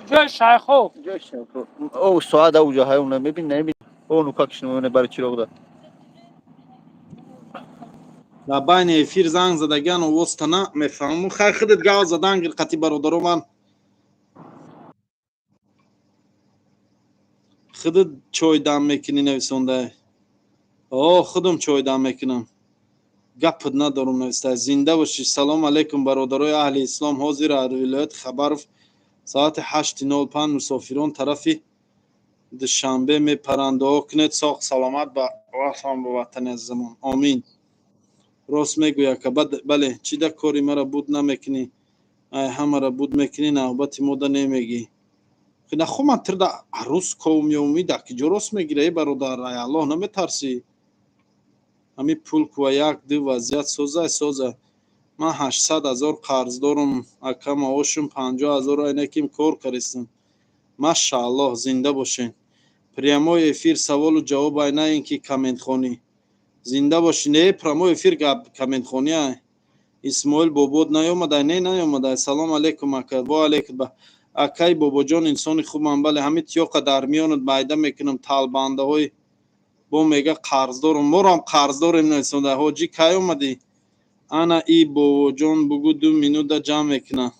جای شیخو جاش او ساعت اوجا های اون میبین نمیبین اونو کاکشنونه برای چی رو بوده در بین افیر زنگ زدگان و وسط نه میفهمم خیر خودت گاز زدن قطی برادرو من خودت چای دم میکنی نویسنده خودم چای دم میکنم گپ ندارم نویسته زنده باشی سلام علیکم برادرای اهل اسلام حاضر ولایت خبر ساعت 8:05 مسافران طرفی دوشنبه میپرند دعا کنید ساق سلامت با وطن به وطن عزیزمان آمین راست میگویا که بله چی ده کاری مرا بود نمیکنی همه را بود میکنی نوبت مده نمیگی خیلی خو من تر ده عروس قومی امید که جو راست میگیره برادر ای الله نمیترسی همی پول و یک دو وضعیت سوزه من 800,000 قرض دارم اکا معاشم 50,000 اینکیم کار کردم ماشاءالله زنده باشین پریامو افیر سوال و جواب اینا این که کامنت خونی زنده باشین نه پریامو افیر کامنت خونی اسماعیل بابود نیومده نه نیومده سلام علیکم اکا و علیکم با اکای بابا جان انسان خوب من بله همین تیوق در میاند مایده میکنم تال بنده های با میگه قرض دارم ما هم قرض داریم نسونده حاجی کی اومدی انا ای بابا جان بگو 2 مینوت جمع میکنه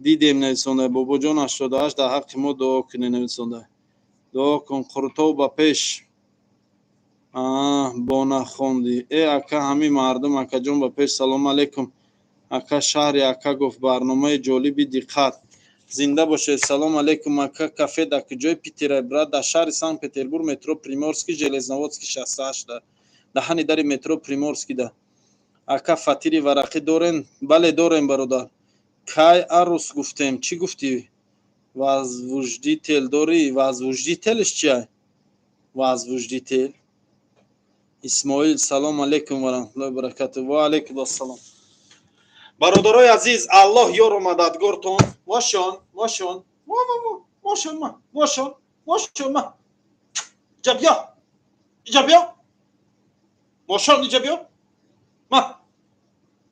دیدیم نویسنده بابا جان 88 در حق ما دعا کنی نویسنده دعا کن قرطو با پیش با نخوندی ای اکا همین مردم اکا جان با پیش سلام علیکم اکا شهر اکا گفت برنامه جالبی دقت زنده باشه سلام علیکم اکا کافه در کجای پیتر براد در شهر سن پتربورگ مترو پریمورسکی ژلزنوودسکی 68 در همین در مترو پریمورسکی ده اکا فاتیری ورقی دارن بله داریم برادر کی عروس گفتیم چی گفتی واز وجدی تل داری واز وجدی تلش چیه واز وجدی تل اسماعیل سلام علیکم و رحمت الله و برکاته و علیکم السلام برادرای عزیز الله یار و مددگارتون باشون ما جبیا ماشون جبیا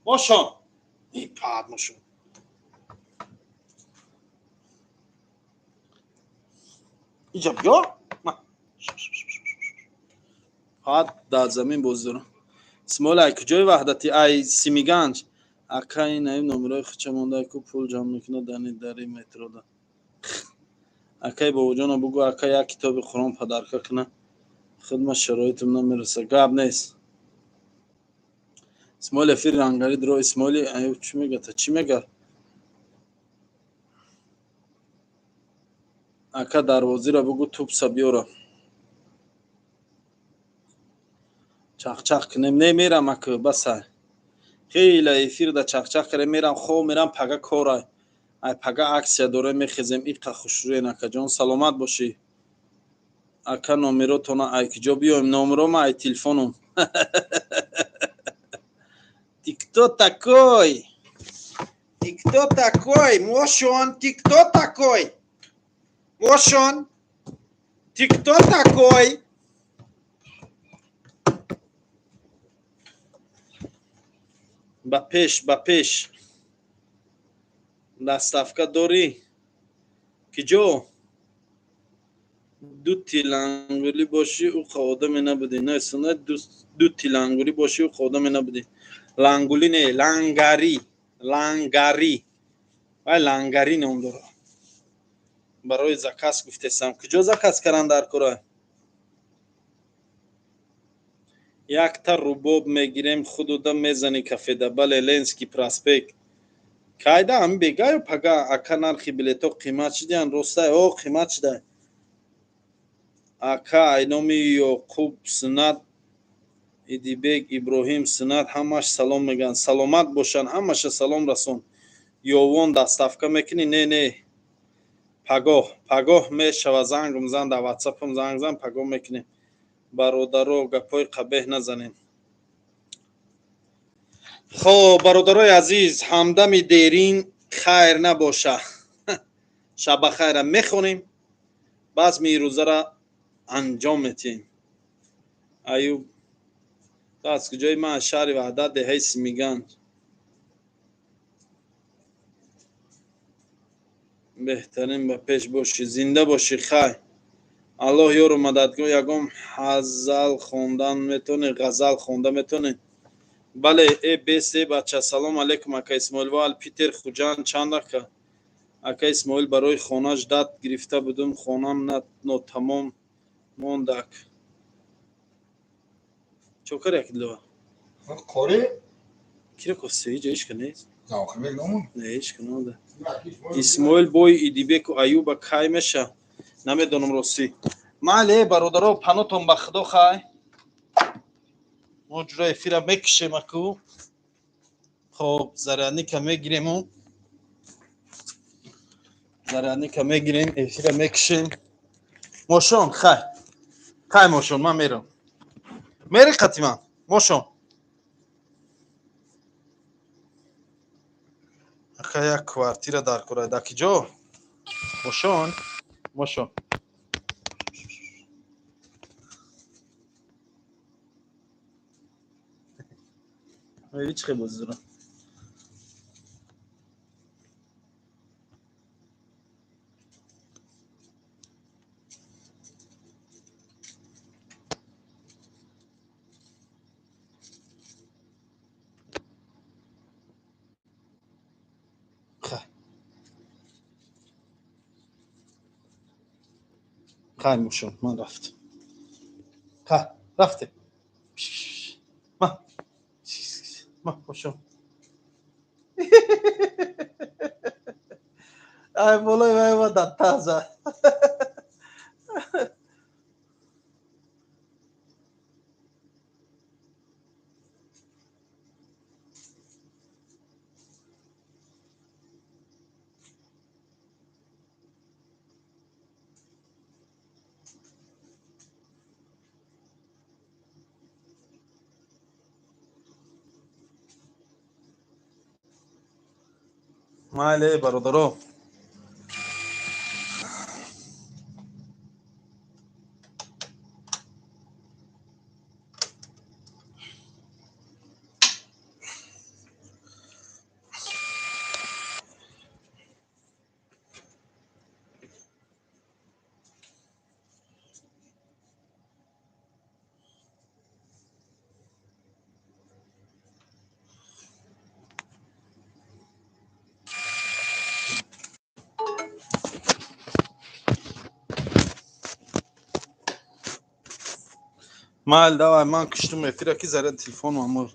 ماشون ای پاد ماشون اینجا بیا پاد در زمین بزدارم اسماعیل ای کجای وحدتی ای سیمیگنج اکا این این نمره خچه مونده که پول جمع میکنه داری مترو ده اکای بابا جانا بگو اکا یک کتاب قرآن پدرکه کنه خدمت شرایطم نمیرسه گاب نیست اسماعیل افیر رنگاری درو اسماعیل ایو چی میگه تا چی میگه اکا دروازی را بگو توپ سبیورا چخ کنیم نمیرم اکا بسه خیلی افیر دا چخ کنیم میرم خواه میرم پگه کاره ای پگه عکسیا داره میخیزیم ایقا خوش روی اکا جان سلامت باشی اکا نامرو تونا ای کجا بیایم نامرو ما ای تلفونم تیکتو تاکوی موشون تیکتو تاکوی با پیش دستافکا داری کجا دو تیلانگولی باشی او خودم نبودی نه سنه دو تیلانگولی باشی او خودم نبودی لانگولی نه لانگاری وای لانگاری نام داره برای زکاس گفتم کجا زکاس کردن در کره یک تا روباب میگیریم خودودا میزنی کافه ده بله لنسکی پراسپیک کایده هم بگه پگه اکا نرخی بلیتو قیمت شدیان رسته او قیمت شده اکا اینامی یعقوب سنت ایدیبیگ ابراهیم سنت همش سلام میگن سلامت باشن همش سلام رسون یوون دستافکا میکنی نه پگاه میشوه زنگم زن در واتساپم زنگ زن پگاه میکنی برادرو گپای قبیح نزنین. خب برادرای عزیز، همدم دیرین خیر نباشه. شب خیر میخونیم، بس می روزه را انجام میتیم. ایوب از کجای من شهر وحدت دهیس میگن. بهترین به پیش باشی، زنده باشی. خیر الله یارو مددگار. یکم غزل خوندن میتونه؟ غزل خونده میتونه؟ بله. ای بیسه بچه سلام علیکم. اکا اسماعیل و پیتر خوجان چند که اکا اسماعیل برای خونهش داد گرفته بودم، خونم نو تمام موندک. چوکر یک دلوا کاره کی رو کسی ایجا ایش کنیز آخر میگم نه ایش کننده. اسماعیل بوی ایدیبک و ایوب کای میشه نمیدونم راستی. ماله برادرها پناتون به خدا خای ما جورای فیره میکشیم اکو. خب زرانی که میگیریم زرانی که میگیریم افیره میکشیم. موشون خای خای موشون من میرم میری قطیما موشون اخی یک کوارتیر در کرای دکی جو موشون موشون میری چی بزرم خای موشون من رفت خای رفته ما موشون ای بولای وای در تازه ماله برادرو مال دوا من کشتم افیره کی زره تلفن مامور